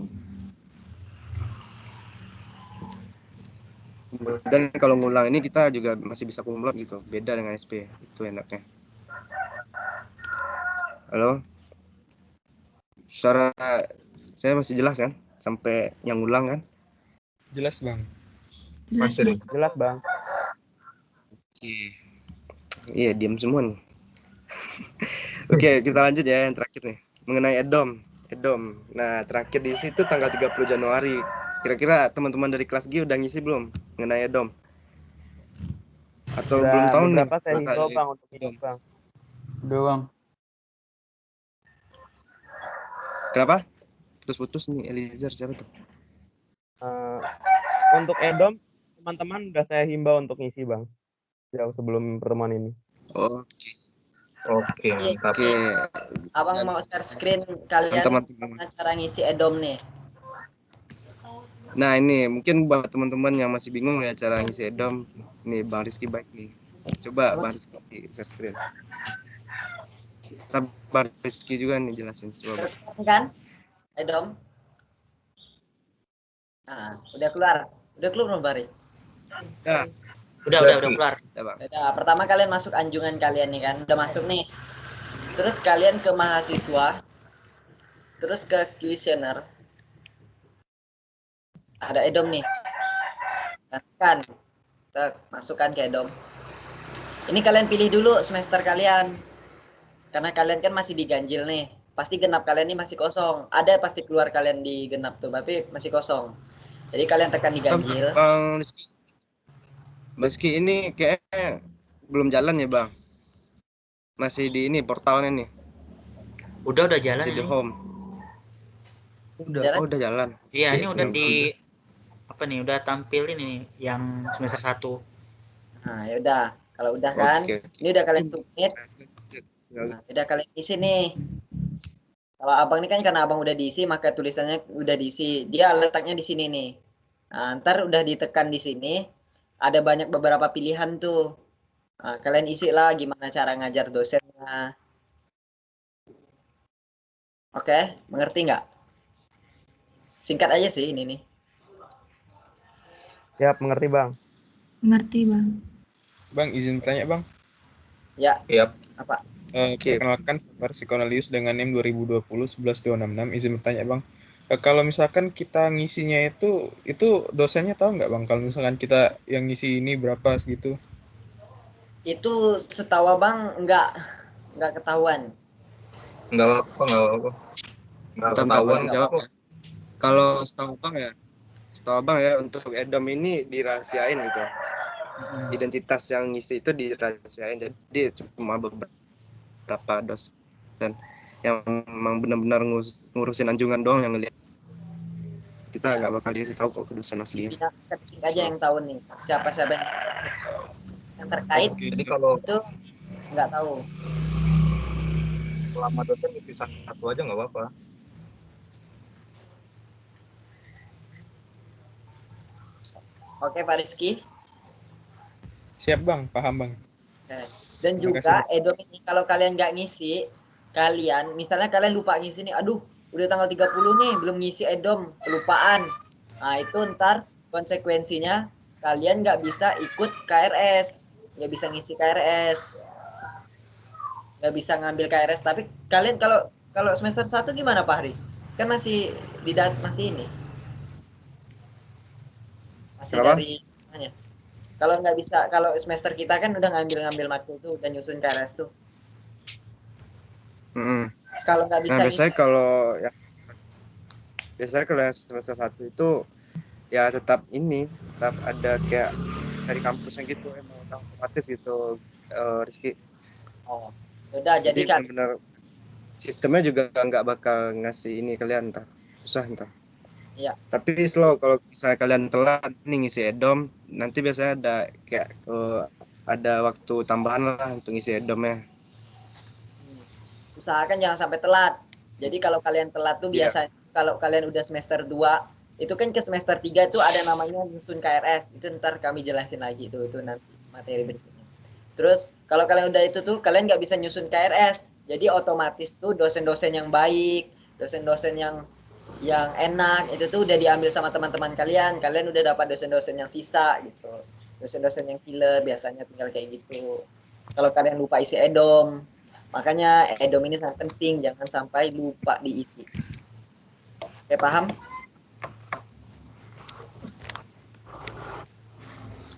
Dan kalau ngulang ini kita juga masih bisa kumlot gitu, beda dengan SP, itu enaknya. Halo? Suara saya masih jelas kan? Sampai yang ulang kan? Jelas, Bang. Masih. Jelas, Bang. Oke. Iya, diam semua nih. Oke, kita lanjut ya yang terakhir nih. Mengenai Edom. Nah, terakhir diisi itu tanggal 30 Januari. Kira-kira teman-teman dari kelas G udah ngisi belum mengenai Edom? Atau belum tahu nih? Beberapa saya himbau, Bang, untuk Edom, Bang. Udah, Bang. Kenapa? Putus-putus nih, Eliezer siapa tuh? Untuk Edom, teman-teman udah saya himbau untuk ngisi, Bang. Jauh sebelum pertemuan ini. Oke. Oke, mantap. Oke. Abang mau share screen kalian Teman-teman. cara ngisi Edom nih. Nah, ini mungkin buat teman-teman yang masih bingung ya cara ngisi Edom. Nih, Bang Rizky baik nih. Coba Bang Rizky share screen. Bang Rizky juga nih jelasin. Coba. Kan? Edom. Nah, udah keluar. Udah keluar belum, Bari? Ya. Udah keluar. Udah, pertama kalian masuk anjungan kalian nih kan. Udah masuk nih. Terus kalian ke mahasiswa. Terus ke questionnaire. Ada Edom nih. Kan. Masukkan ke Edom. Ini kalian pilih dulu semester kalian. Karena kalian kan masih diganjil nih. Pasti genap kalian ini masih kosong. Ada pasti keluar kalian di genap tuh, tapi masih kosong. Jadi kalian tekan diganjil. Bang Rizky ini kayaknya belum jalan ya, Bang? Masih di ini portalnya nih. Udah jalan. Masih di home. Udah jalan. Iya, ini udah di apa nih? Udah tampil ini yang semester 1. Nah, ya udah. Kalau udah kan, ini udah kalian submit. Nah, udah kalian isi nih. Kalau abang ini kan karena abang udah diisi, maka tulisannya udah diisi. Dia letaknya di sini nih. Nah, ntar udah ditekan di sini. Ada beberapa pilihan tuh. Nah, kalian isi lah gimana cara ngajar dosennya. Oke, mengerti nggak? Singkat aja sih ini nih. Siap, mengerti, Bang. Mengerti, Bang. Bang, izin tanya, Bang. Ya. Yap. Apa? Perkenalkan, saya Farsi Cornelius dengan NIM 2020-11266. Izin bertanya, Bang. Kalau misalkan kita ngisinya itu dosennya tahu nggak, Bang? Kalau misalkan kita yang ngisi ini berapa segitu? Itu setahu Bang nggak ketahuan. Nggak apa-apa. Nggak ketahuan. Jawab. Kalau setahu Abang ya untuk Edom ini dirahasiain gitu. Identitas yang ngisi itu dirahasiain. Jadi cuma beberapa dosen yang memang benar-benar ngurusin anjungan doang yang ngeliat. Kita nggak bakal dikasih tahu kok ke dosen aslinya. Statistik aja yang tahu nih siapa yang terkait. Jadi kalau itu nggak tahu. Selama dosen ngisi satu aja nggak apa-apa. Oke, Pak Rizky. Siap, Bang. Paham, Bang. Dan juga Edom ini kalau kalian nggak ngisi, misalnya kalian lupa ngisi nih, aduh udah tanggal 30 nih belum ngisi Edom, kelupaan. Nah itu ntar konsekuensinya kalian nggak bisa ikut KRS, nggak bisa ngisi KRS, nggak bisa ngambil KRS. Tapi kalian kalau semester 1 gimana Pak Hari? Kan masih masih ini, masih Kenapa? dari mana? Kalau nggak bisa, kalau semester kita kan udah ngambil matkul tuh, udah nyusun KRS tuh. Kalau nggak bisa. Nah, biasanya kalau yang semester 1 itu ya tetap ada kayak dari kampusnya gitu, emang otomatis gitu, Rizky. Oh, udah jadi kan benar sistemnya juga nggak bakal ngasih ini kalian susah ntar. Iya. Tapi slow kalau misalnya kalian telat nih ngisi Edom, nanti biasanya ada kayak ada waktu tambahan lah untuk ngisi Edomnya. Usahakan jangan sampai telat. Jadi kalau kalian telat tuh biasanya kalau kalian udah semester 2, itu kan ke semester 3 tuh ada namanya nyusun KRS. Itu ntar kami jelasin lagi itu nanti materi berikutnya. Terus kalau kalian udah itu tuh kalian nggak bisa nyusun KRS. Jadi otomatis tuh dosen-dosen yang baik, dosen-dosen yang enak itu tuh udah diambil sama teman-teman kalian. Kalian udah dapat dosen-dosen yang sisa gitu. Dosen-dosen yang killer biasanya tinggal kayak gitu. Kalau kalian lupa isi Edom. Makanya edom ini sangat penting, jangan sampai lupa diisi. Oke, paham?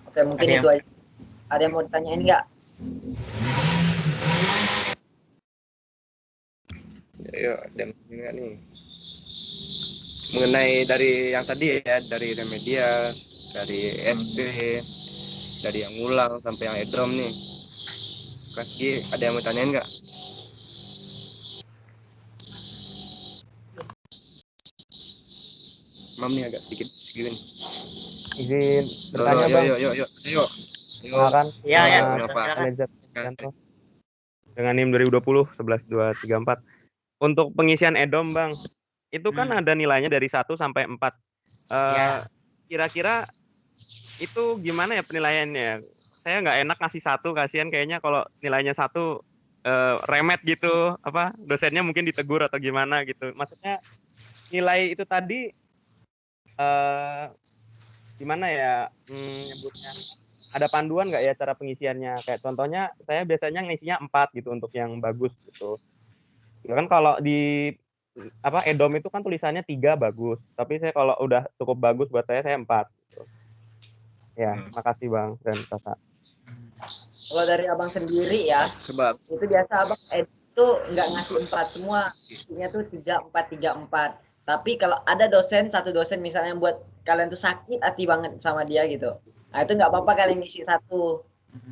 Oke, mungkin itu aja. Ada yang mau ditanyain nggak? Ya, ada enggak nih? Mengenai dari yang tadi ya, dari remedial, dari SP, dari yang ulang sampai yang edom nih. Kelas G, ada yang mau tanyain nggak? Mam nih agak sedikit nih. Izin bertanya, Bang. Yuk. Silakan. Iya, Manajer Yanto. Dengan NIM 2020 11234. Untuk pengisian edom, Bang, itu kan ada nilainya dari 1 sampai 4. Kira-kira itu gimana ya penilaiannya? Saya nggak enak ngasih 1, kasihan kayaknya kalau nilainya 1 remet gitu, dosennya mungkin ditegur atau gimana gitu. Maksudnya nilai itu tadi gimana ya nyebutnya? Ada panduan nggak ya cara pengisiannya? Kayak contohnya saya biasanya ngisinya 4 gitu untuk yang bagus gitu. Ya kan kalau di edom itu kan tulisannya 3 bagus, tapi saya kalau udah cukup bagus buat saya 4 gitu. Ya, makasih Bang dan Kakak. Kalau dari abang sendiri ya, itu biasa abang itu nggak ngasih 4 semua, isinya tuh 3, 4. Tapi kalau ada satu dosen misalnya buat kalian tuh sakit hati banget sama dia gitu, nah itu nggak apa-apa kalian ngisi 1.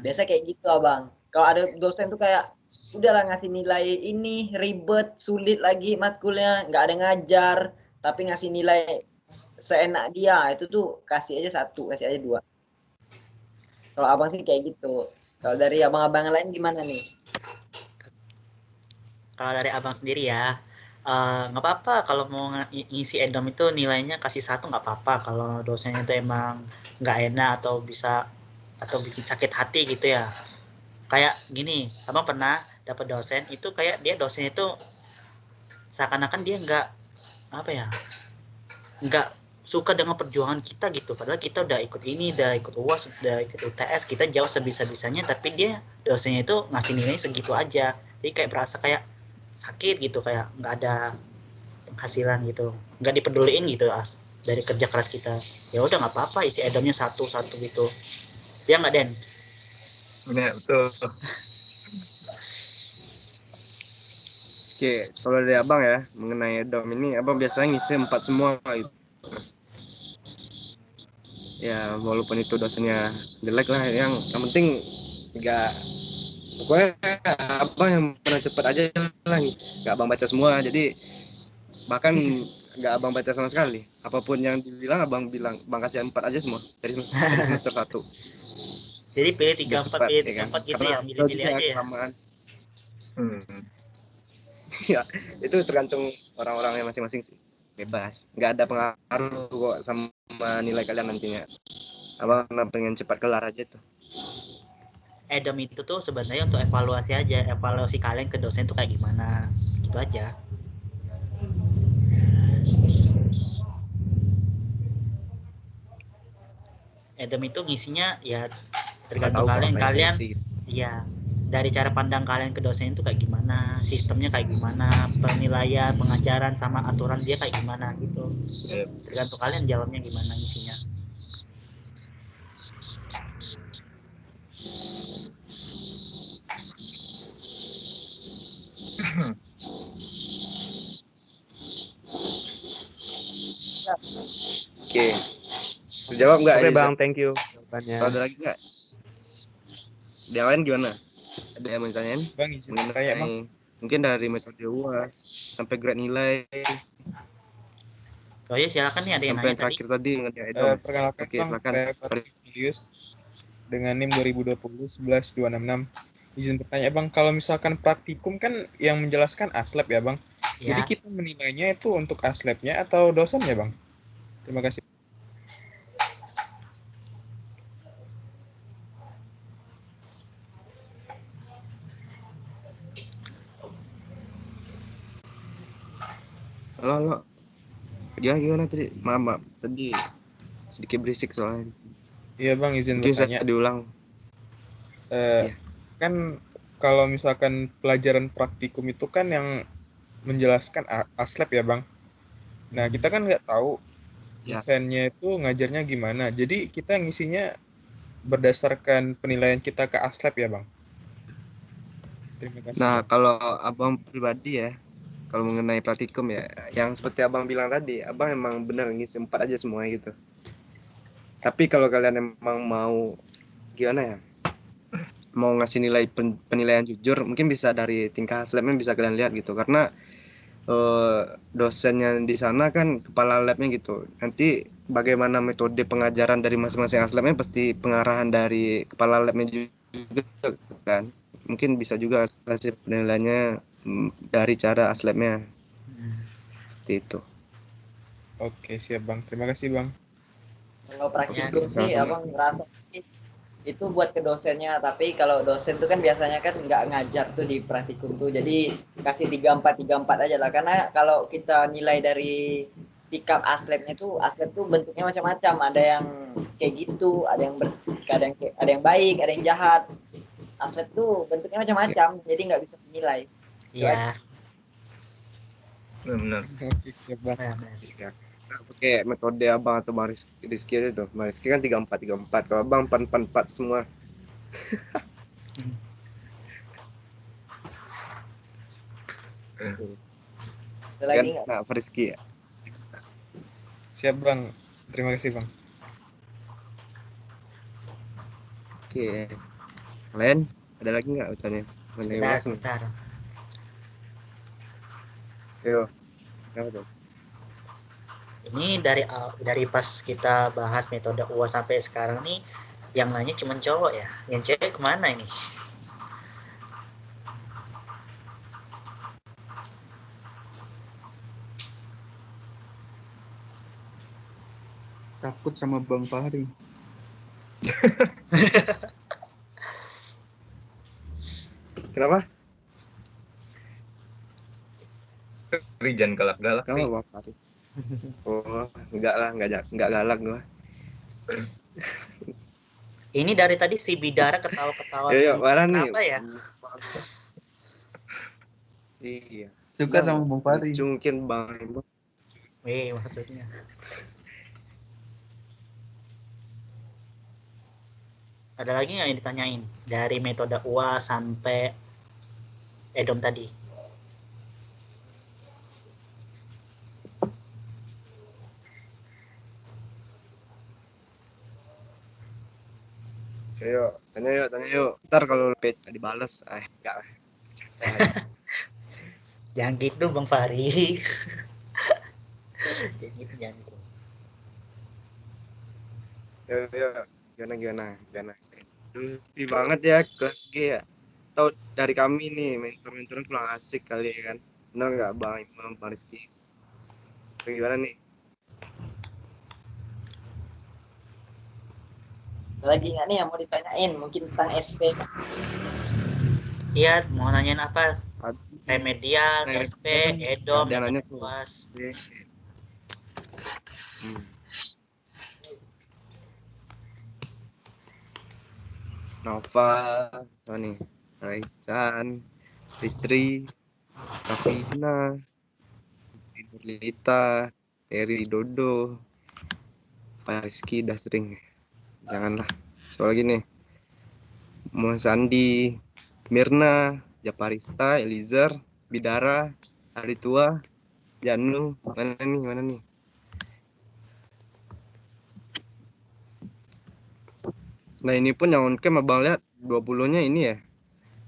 Biasa kayak gitu abang. Kalau ada dosen tuh kayak udahlah ngasih nilai ini ribet, sulit lagi matkulnya, nggak ada ngajar, tapi ngasih nilai seenak dia, itu tuh kasih aja 1, kasih aja 2. Kalau abang sih kayak gitu. Kalau dari abang-abang lain gimana nih? Kalau dari abang sendiri ya, nggak apa-apa kalau mau ngisi edom itu nilainya kasih 1 nggak apa-apa. Kalau dosennya itu emang nggak enak atau bikin sakit hati gitu ya. Kayak gini, abang pernah dapat dosen itu kayak dia dosen itu seakan-akan dia nggak suka dengan perjuangan kita gitu, padahal kita udah ikut UAS, udah ikut UTS, kita jauh sebisa-bisanya, tapi dia dosennya itu ngasih nilai segitu aja, jadi kayak berasa kayak sakit gitu, kayak nggak ada penghasilan gitu, nggak dipeduliin gitu dari kerja keras kita. Ya udah nggak apa-apa isi edomnya 1 gitu, ya nggak Den? Benar, betul. Oke, kalau dari abang ya mengenai edom ini, abang biasanya ngisi 4 semua gitu. Ya walaupun itu dosennya jelek lah, yang penting nggak, pokoknya abang yang pernah cepat aja lah, nggak abang baca semua, jadi bahkan nggak abang baca sama sekali, apapun yang dibilang abang bilang bang kasih 4 aja semua dari semester 1. Jadi pilih 3, 4, pilih 3, 4 gitu ya, milih-milih aja ya. Ya itu tergantung orang-orangnya masing-masing sih, bebas, nggak ada pengaruh kok sama nilai kalian nantinya. Abang pengen cepat kelar aja tuh. Edom itu tuh sebenarnya untuk evaluasi aja, evaluasi kalian ke dosen tuh kayak gimana, gitu aja. Edom itu ngisinya ya tergantung kalian ya dari cara pandang kalian ke dosen itu kayak gimana, sistemnya kayak gimana, penilaian, pengajaran sama aturan dia kayak gimana gitu. Tergantung kalian jawabnya gimana ngisinya. Oke. Terjawab nggak? Oke Bang, thank you jawabannya. Ada lagi nggak? Yang lain gimana? Ada yang mau ditanyain? Bang, izin tanya Bang. Mungkin dari metode UAS sampai grade nilai. Oh ya silakan nih, ada yang sampai nanya terakhir tadi mengenai perkenalkan Oke, Bang, silakan. Cornelius dengan NIM 2020 11266. Izin bertanya Bang, kalau misalkan praktikum kan yang menjelaskan aslab ya Bang. Ya. Jadi kita menilainya itu untuk aslabnya atau dosennya Bang? Terima kasih. Halo. Gimana tadi? Maaf, tadi sedikit berisik soalnya. Iya Bang, izin bertanya. bertanya. Diulang. Kan kalau misalkan pelajaran praktikum itu kan yang menjelaskan aslab ya Bang. Nah kita kan nggak tahu dosennya itu ngajarnya gimana. Jadi kita ngisinya berdasarkan penilaian kita ke aslab ya Bang. Terima kasih. Nah, Bang. kalau abang pribadi ya, kalau mengenai praktikum ya, yang seperti abang bilang tadi, abang emang benar ngisi 4 aja semua gitu. Tapi kalau kalian emang mau gimana ya, mau ngasih nilai penilaian jujur, mungkin bisa dari tingkah labnya bisa kalian lihat gitu. Karena dosennya di sana kan kepala labnya gitu. Nanti bagaimana metode pengajaran dari masing-masing aslabnya pasti pengarahan dari kepala labnya juga kan. Mungkin bisa juga kasih penilaiannya dari cara aslabnya. Seperti itu. Oke, siap Bang. Terima kasih Bang. Kalau praktikum sih sama-sama. abang ngerasa itu buat ke dosennya, tapi kalau dosen tuh kan biasanya kan nggak ngajar tuh di praktikum tuh, jadi kasih 34 aja lah, karena kalau kita nilai dari sikap aslabnya tuh, aslab tuh bentuknya macam-macam, ada yang kayak gitu, ada yang baik, ada yang jahat. Aslab tuh bentuknya macam-macam, jadi nggak bisa dinilai. Iya. Benar. Oke, siap Bang. Pakai metode abang atau Bang Rizky aja tuh. Bang Rizky kan 34. Kalau abang 4 semua. Lagi Kan, nah, Rizky ya. Siap Bang. Terima kasih Bang. Oke. Kalian ada lagi nggak bertanya? Sebentar. Ayo. Apa tuh? Ini dari pas kita bahas metode UAS sampai sekarang nih, yang nanya cuma cowok ya. Yang cewek kemana ini? Takut sama Bang Fahri. Kenapa? Jangan galak-galak. Kenapa Bang Fahri? Oh, enggak lah, enggak galak gua. Ini dari tadi si Bidara ketawa-ketawa Iya, mana nih? Kenapa ya? Iya. Suka sama Bang Fahri. Mungkin Bang. Maksudnya. Ada lagi nggak yang ditanyain? Dari metode UAS sampai EDOM tadi. Ayo, tanya yuk. Ntar kalau dibales, enggak lah. Jangan gitu Bang Fahri. Jangan gitu. Yo, gimana? Lebih banget ya kelas G ya. Tahu dari kami nih, mentor-mentornya pulang asik kali ya kan. Benar nggak Bang Imam, Bang Rizky? Gimana nih? Lagi nggak nih yang mau ditanyain? Mungkin tentang SP. Iya, mau nanyain apa? Remedial, SP, EDOM, nanya UAS. Nova, nih, Raichan, Ristri, Safina, Lita, Eri Dodo, Pak Rizky udah sering. Janganlah. Soal lagi nih. Mau Sandi, Mirna, Japarista, Elizar, Bidara, Aritua, Janu, mana nih? Nah ini pun yang on cam abang lihat 20-nya ini ya.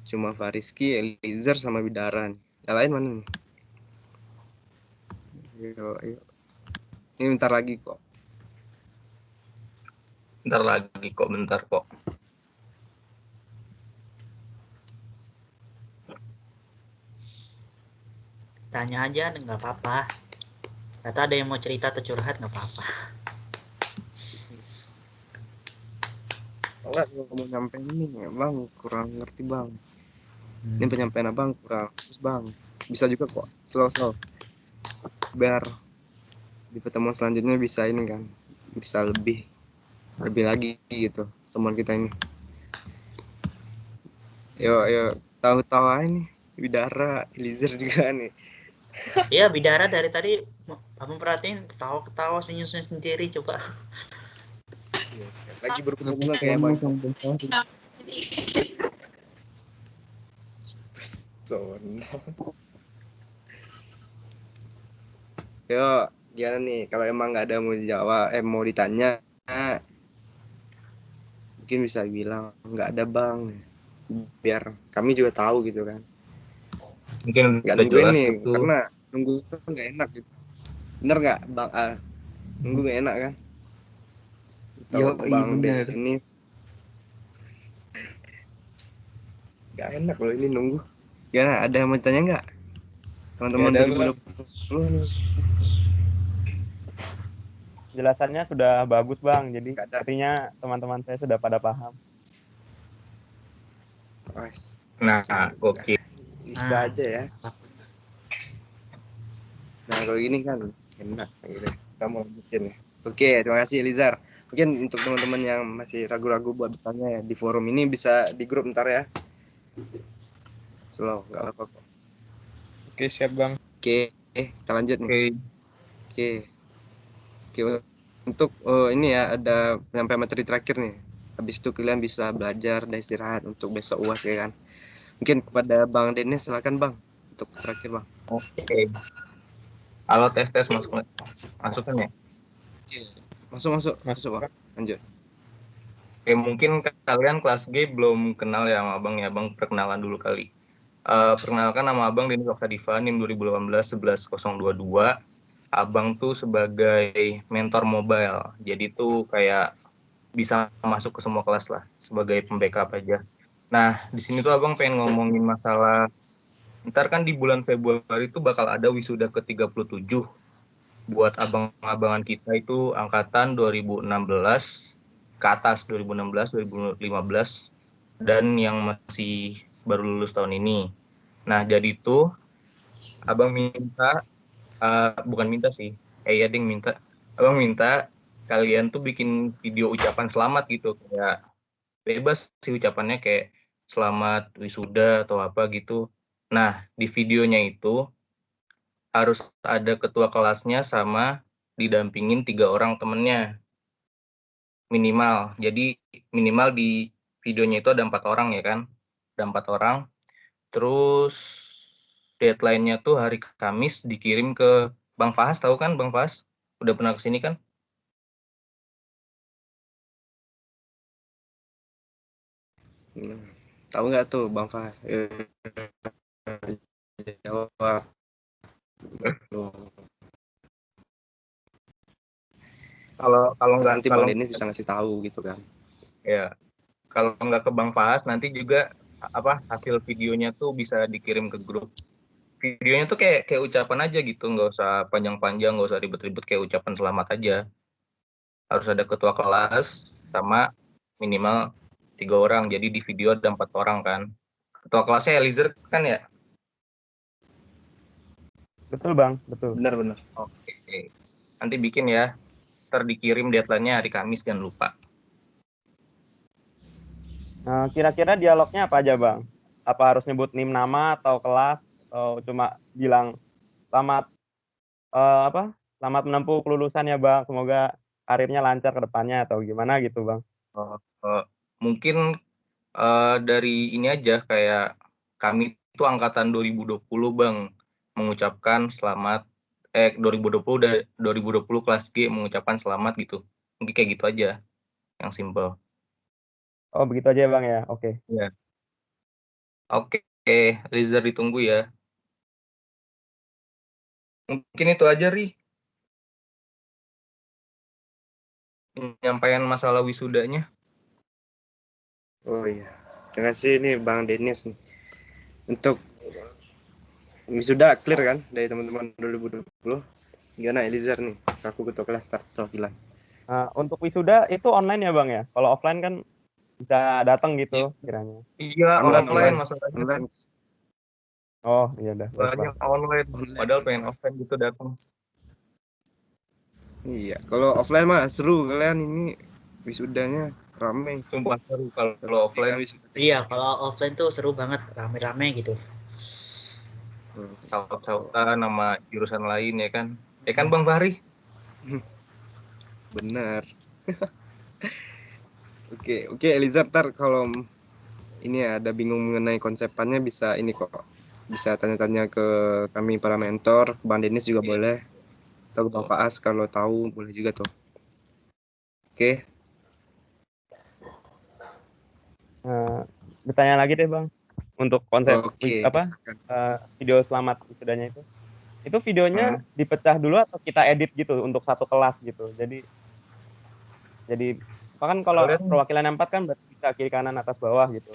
Cuma Fariski, Elizar sama Bidaran. Yang lain mana nih? Ayo. Ini bentar lagi kok. Bentar kok. Tanya aja, nggak apa-apa. Kata ada yang mau cerita atau curhat, nggak apa-apa. Enggak, kalau mau nyampe ini bang kurang ngerti bang. Ini penyampaian abang kurang terus bang. Bisa juga kok slow. Biar di pertemuan selanjutnya bisa ini kan, bisa lebih lagi gitu teman kita ini. Ayo tahu-tahu aja nih. Bidara, Eliezer juga nih. Iya, Bidara dari tadi abang perhatiin ketawa-ketawa senyum-senyum sendiri coba. Lagi berkunjung kayak Bang. Pesona. Yo, gimana nih? Kalau emang nggak ada mau dijawab, mau ditanya, mungkin bisa bilang nggak ada Bang. Biar kami juga tahu gitu kan. Mungkin Nggak udah nungguin jelas nih, itu. karena nunggu itu nggak enak gitu. Bener nggak Bang Al? Nunggu nggak enak kan? Yo, Bang bener. Dennis. Nggak enak loh ini nunggu. Gimana? Ada yang mau tanya nggak? Teman-teman Nggak ada, 2020 nih. Jelasannya sudah bagus Bang, jadi sepertinya teman-teman saya sudah pada paham. Nah, oke. Bisa aja ya. Nah kalau gini kan enak gitu. Kamu bikin ya. Oke, terima kasih Elizar. Mungkin untuk teman-teman yang masih ragu-ragu buat bertanya ya di forum ini bisa di grup ntar ya. Slow, nggak apa-apa kok. Oke, siap Bang. Oke, kita lanjut nih. Oke, untuk ini ya ada penyampaian materi terakhir nih. Habis itu kalian bisa belajar dan istirahat untuk besok UAS ya kan. Mungkin kepada Bang Dennis silakan Bang untuk terakhir Bang. Oke. Halo tes masukan ya? Masuk Bang. Lanjut. Oke, mungkin kalian kelas G belum kenal ya sama Abang ya. Abang perkenalan dulu kali. Perkenalkan nama Abang Dennis Oksadiva, NIM 2018-11022. Abang tuh sebagai mentor mobile. Jadi tuh kayak bisa masuk ke semua kelas lah sebagai pembackup aja. Nah, di sini tuh Abang pengen ngomongin masalah ntar kan di bulan Februari itu bakal ada wisuda ke-37 buat abang-abangan kita itu angkatan 2016 ke atas, 2016, 2015 dan yang masih baru lulus tahun ini. Nah, jadi itu Abang minta bukan minta sih. Ya ding minta. Abang minta kalian tuh bikin video ucapan selamat gitu, kayak bebas sih ucapannya kayak selamat wisuda atau apa gitu. Nah, di videonya itu harus ada ketua kelasnya sama didampingin 3 orang temennya. Minimal. Jadi minimal di videonya itu ada 4 orang ya kan. Ada 4 orang. Terus deadline-nya tuh hari Kamis dikirim ke Bang Fahas, tahu kan Bang Fahas? Udah pernah kesini kan? Tahu nggak tuh Bang Fahas? Jawab. Kalau nggak nanti Bang Dennis bisa ngasih tahu gitu kan. Ya. Kalau nggak ke Bang Fahas nanti juga hasil videonya tuh bisa dikirim ke grup. Videonya tuh kayak ucapan aja gitu, nggak usah panjang-panjang, nggak usah ribet-ribet, kayak ucapan selamat aja. Harus ada ketua kelas sama minimal 3 orang, jadi di video ada 4 orang kan. Ketua kelasnya Eliezer kan ya? Betul Bang, betul. Benar. Oke. Nanti bikin ya, ntar dikirim deadline-nya hari Kamis, jangan lupa. Nah, kira-kira dialognya apa aja Bang? Apa harus nyebut NIM nama atau kelas, atau cuma bilang selamat selamat menempuh kelulusan ya Bang, semoga karirnya lancar ke depannya atau gimana gitu Bang? Mungkin dari ini aja, kayak kami itu angkatan 2020 Bang, mengucapkan selamat 2020 kelas G mengucapkan selamat gitu. Mungkin kayak gitu aja, yang simple. Oh begitu aja Bang ya, oke. Ya. Oke, Rizal ditunggu ya. Mungkin itu aja Ri. Penyampaian masalah wisudanya. Oh iya, terima kasih nih Bang Dennis nih. Untuk wisuda clear kan dari teman-teman 2020. Gimana Eliezer nih, aku ketua kelas start perwakilan. Untuk wisuda itu online ya Bang ya? Kalau offline kan bisa datang gitu kiranya. Iya, online masalahnya. Online. Oh iya udah. Banyak online, padahal pengen offline gitu datang. Iya, kalau offline mah seru kalian ini wisudanya rame. Sumpah seru kalau offline. Iya, kalau offline tuh seru banget, rame-rame gitu. Saut-sautan sama jurusan lain ya kan. Ya kan Bang Fahri? Benar. Oke, Eliza, ntar kalau ini ada bingung mengenai konsepannya bisa ini kok. Bisa tanya-tanya ke kami para mentor, Bang Denis juga boleh. Atau Bang Faas kalau tahu boleh juga tuh. Oke. Bertanya lagi deh Bang, untuk konsep Oke, video selamat wisudanya itu videonya dipecah dulu atau kita edit gitu untuk satu kelas gitu. Jadi kan kalau perwakilan 4 kan berarti bisa kiri kanan atas bawah gitu.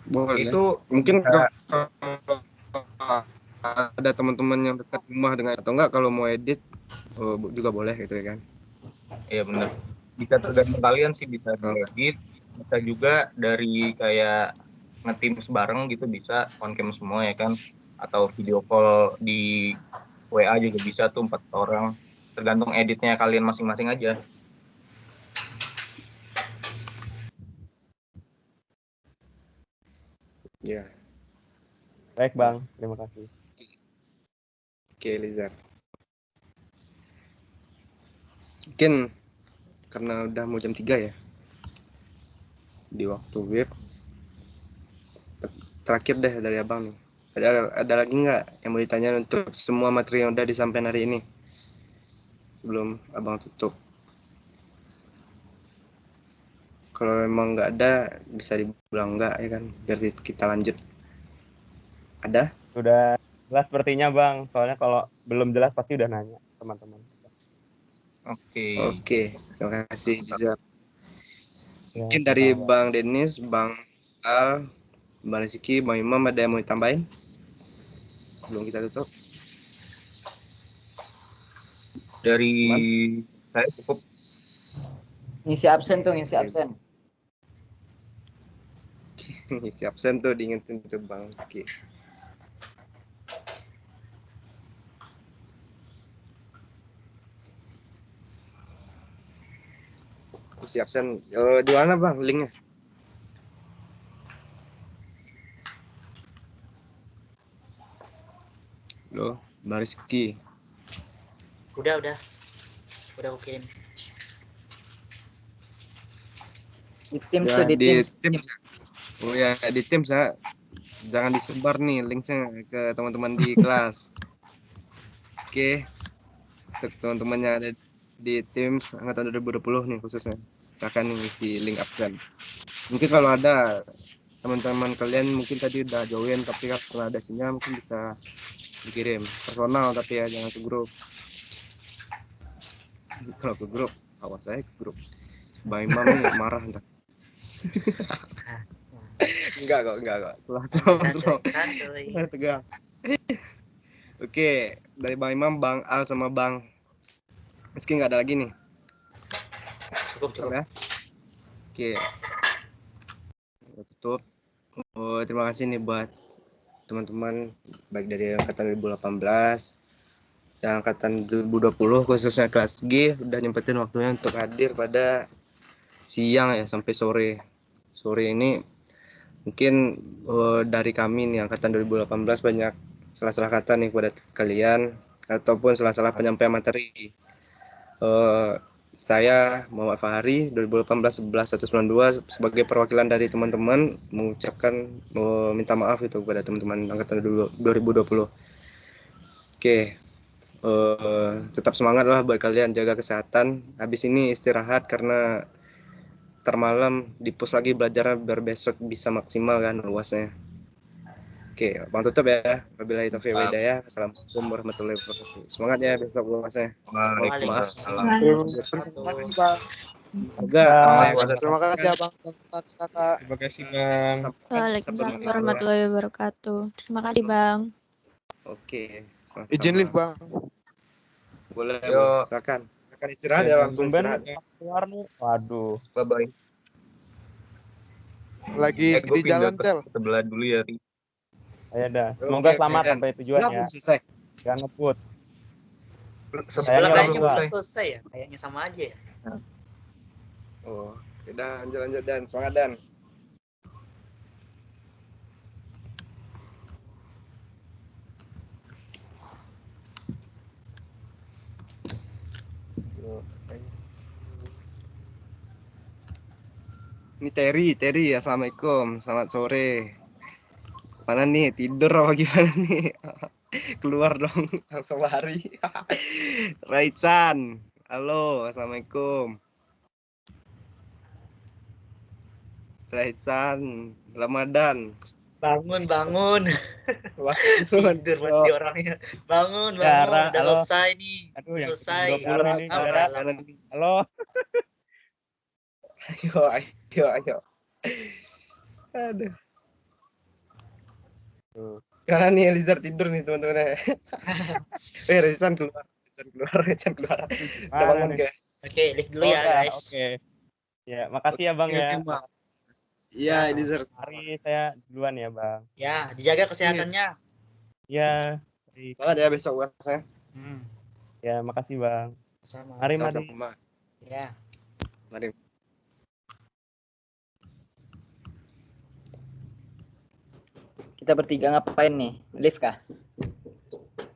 Boleh. Itu mungkin ada teman-teman yang dekat rumah dengan atau enggak kalau mau edit juga boleh gitu ya kan. Iya benar. Bisa tergantung kalian sih, bisa diedit, bisa juga dari kayak nge-team bareng gitu, bisa on cam semua ya kan, atau video call di WA juga bisa tuh 4 orang, tergantung editnya kalian masing-masing aja. Ya. Baik Bang, terima kasih. Oke, Lizar. Mungkin karena udah mau jam 3 ya. Di waktu web. Terakhir deh dari Abang nih. Ada lagi nggak yang mau ditanya untuk semua materi yang udah disampaikan hari ini? Sebelum Abang tutup. Kalau emang nggak ada, bisa dibilang nggak ya kan, biar kita lanjut. Ada? Sudah jelas sepertinya Bang, soalnya kalau belum jelas pasti udah nanya teman-teman. Oke, terima kasih Liza. Ya, Mungkin dari Bang Denis, Bang Al, Bang Rizky, Bang Imam ada yang mau ditambahin? Belum kita tutup. Dari saya cukup. Ngisi absen tuh, ngisi absen. Ngisi absen tuh diingetin tuh Bang Rizky. Ngisi absen di mana Bang linknya? Loh, Bang Rizky. Udah oke. Di tim Ya, tuh di tim. Oh ya, di tim saya jangan disebar nih linknya ke teman-teman di kelas. Oke, untuk teman-teman yang ada di Teams angkatan 2020 nih khususnya, akan ngisi link absen. Mungkin kalau ada teman-teman kalian mungkin tadi udah join tapi karena ada sinyal mungkin bisa dikirim personal tapi ya jangan ke grup. Kalau ke grup, awas saya ke grup. Bang Imam nih marah entar. Enggak kok. Slow. Tegang. Oke, dari Bang Imam, Bang Al sama Bang Rizky nggak ada lagi nih. Cukup ya. Oke. Tutup. Terima kasih nih buat teman-teman baik dari angkatan 2018 dan angkatan 2020 khususnya kelas G udah nyempetin waktunya untuk hadir pada siang ya sampai sore. Sore ini mungkin dari kami nih angkatan 2018 banyak salah-salah kata nih kepada kalian ataupun salah-salah penyampaian materi. Saya Muhammad Fahri 2018-11-192 sebagai perwakilan dari teman-teman mengucapkan minta maaf itu kepada teman-teman angkatan 2020. Oke. Tetap semangat lah buat kalian, jaga kesehatan. Habis ini istirahat karena termalam dipus lagi belajar biar besok bisa maksimal kan luasnya. Oke, Bang tutup ya. Wabillahi taufiq wal hidayah. Assalamualaikum warahmatullahi wabarakatuh. Semangat ya besok luasnya. Maaf. Terima kasih Abang. Terima kasih Bang. Waalaikumsalam warahmatullahi wabarakatuh. Terima kasih Bang. Oke. Izin lift Bang. Boleh. Silakan. Silakan istirahat ya langsung istirahat. Keluar nih. Waduh. Bye bye. Lagi di jalan Cel. Sebelah dulu ya Ri. Ayo dah. Semoga selamat sampai tujuan ya. Selesai. Jangan ngebut. Sebelah kayaknya belum selesai ya, kayaknya sama aja ya. Oh, udah lanjut Dan, semangat Dan. Ini Terry, assalamualaikum, selamat sore. Mana nih, tidur apa gimana nih? Keluar dong, langsung lari. Raisan, halo, assalamualaikum. Raisan, Ramadan. Bangun. Bangun. Tidur pasti orangnya. Bangun. Yara, Udah halo. selesai nih. Aduh, yang Selesai. 20 ini. Yara. Halo. Ayo. Aduh. Karena nih Elizar tidur nih teman-teman. Raisan keluar. Udah bangun kayak. Oke, lift dulu ya guys. Oke. Ya, makasih ya Bang ya. Iya, Elizar. Hari saya duluan ya Bang. Ya, dijaga kesehatannya. Ya. Semangat ya besok puasanya. Ya, makasih Bang. Sama. Mari Madi. Ya. Mari. Kita bertiga ngapain nih? Live kah?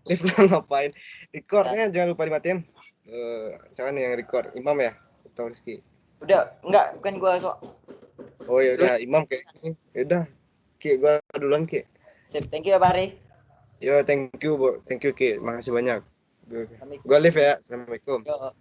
Live ngapain? Recordnya jangan lupa dimatiin. Siapa nih yang record? Imam ya? Atau Rizky? Udah, enggak, bukan gua kok. Oh ya udah, Imam kayak. Ya udah. Ki, gua duluan Ki. Thank you ya Bari. Yo, thank you Ki. Makasih banyak. Gua live ya. Assalamualaikum. Yo.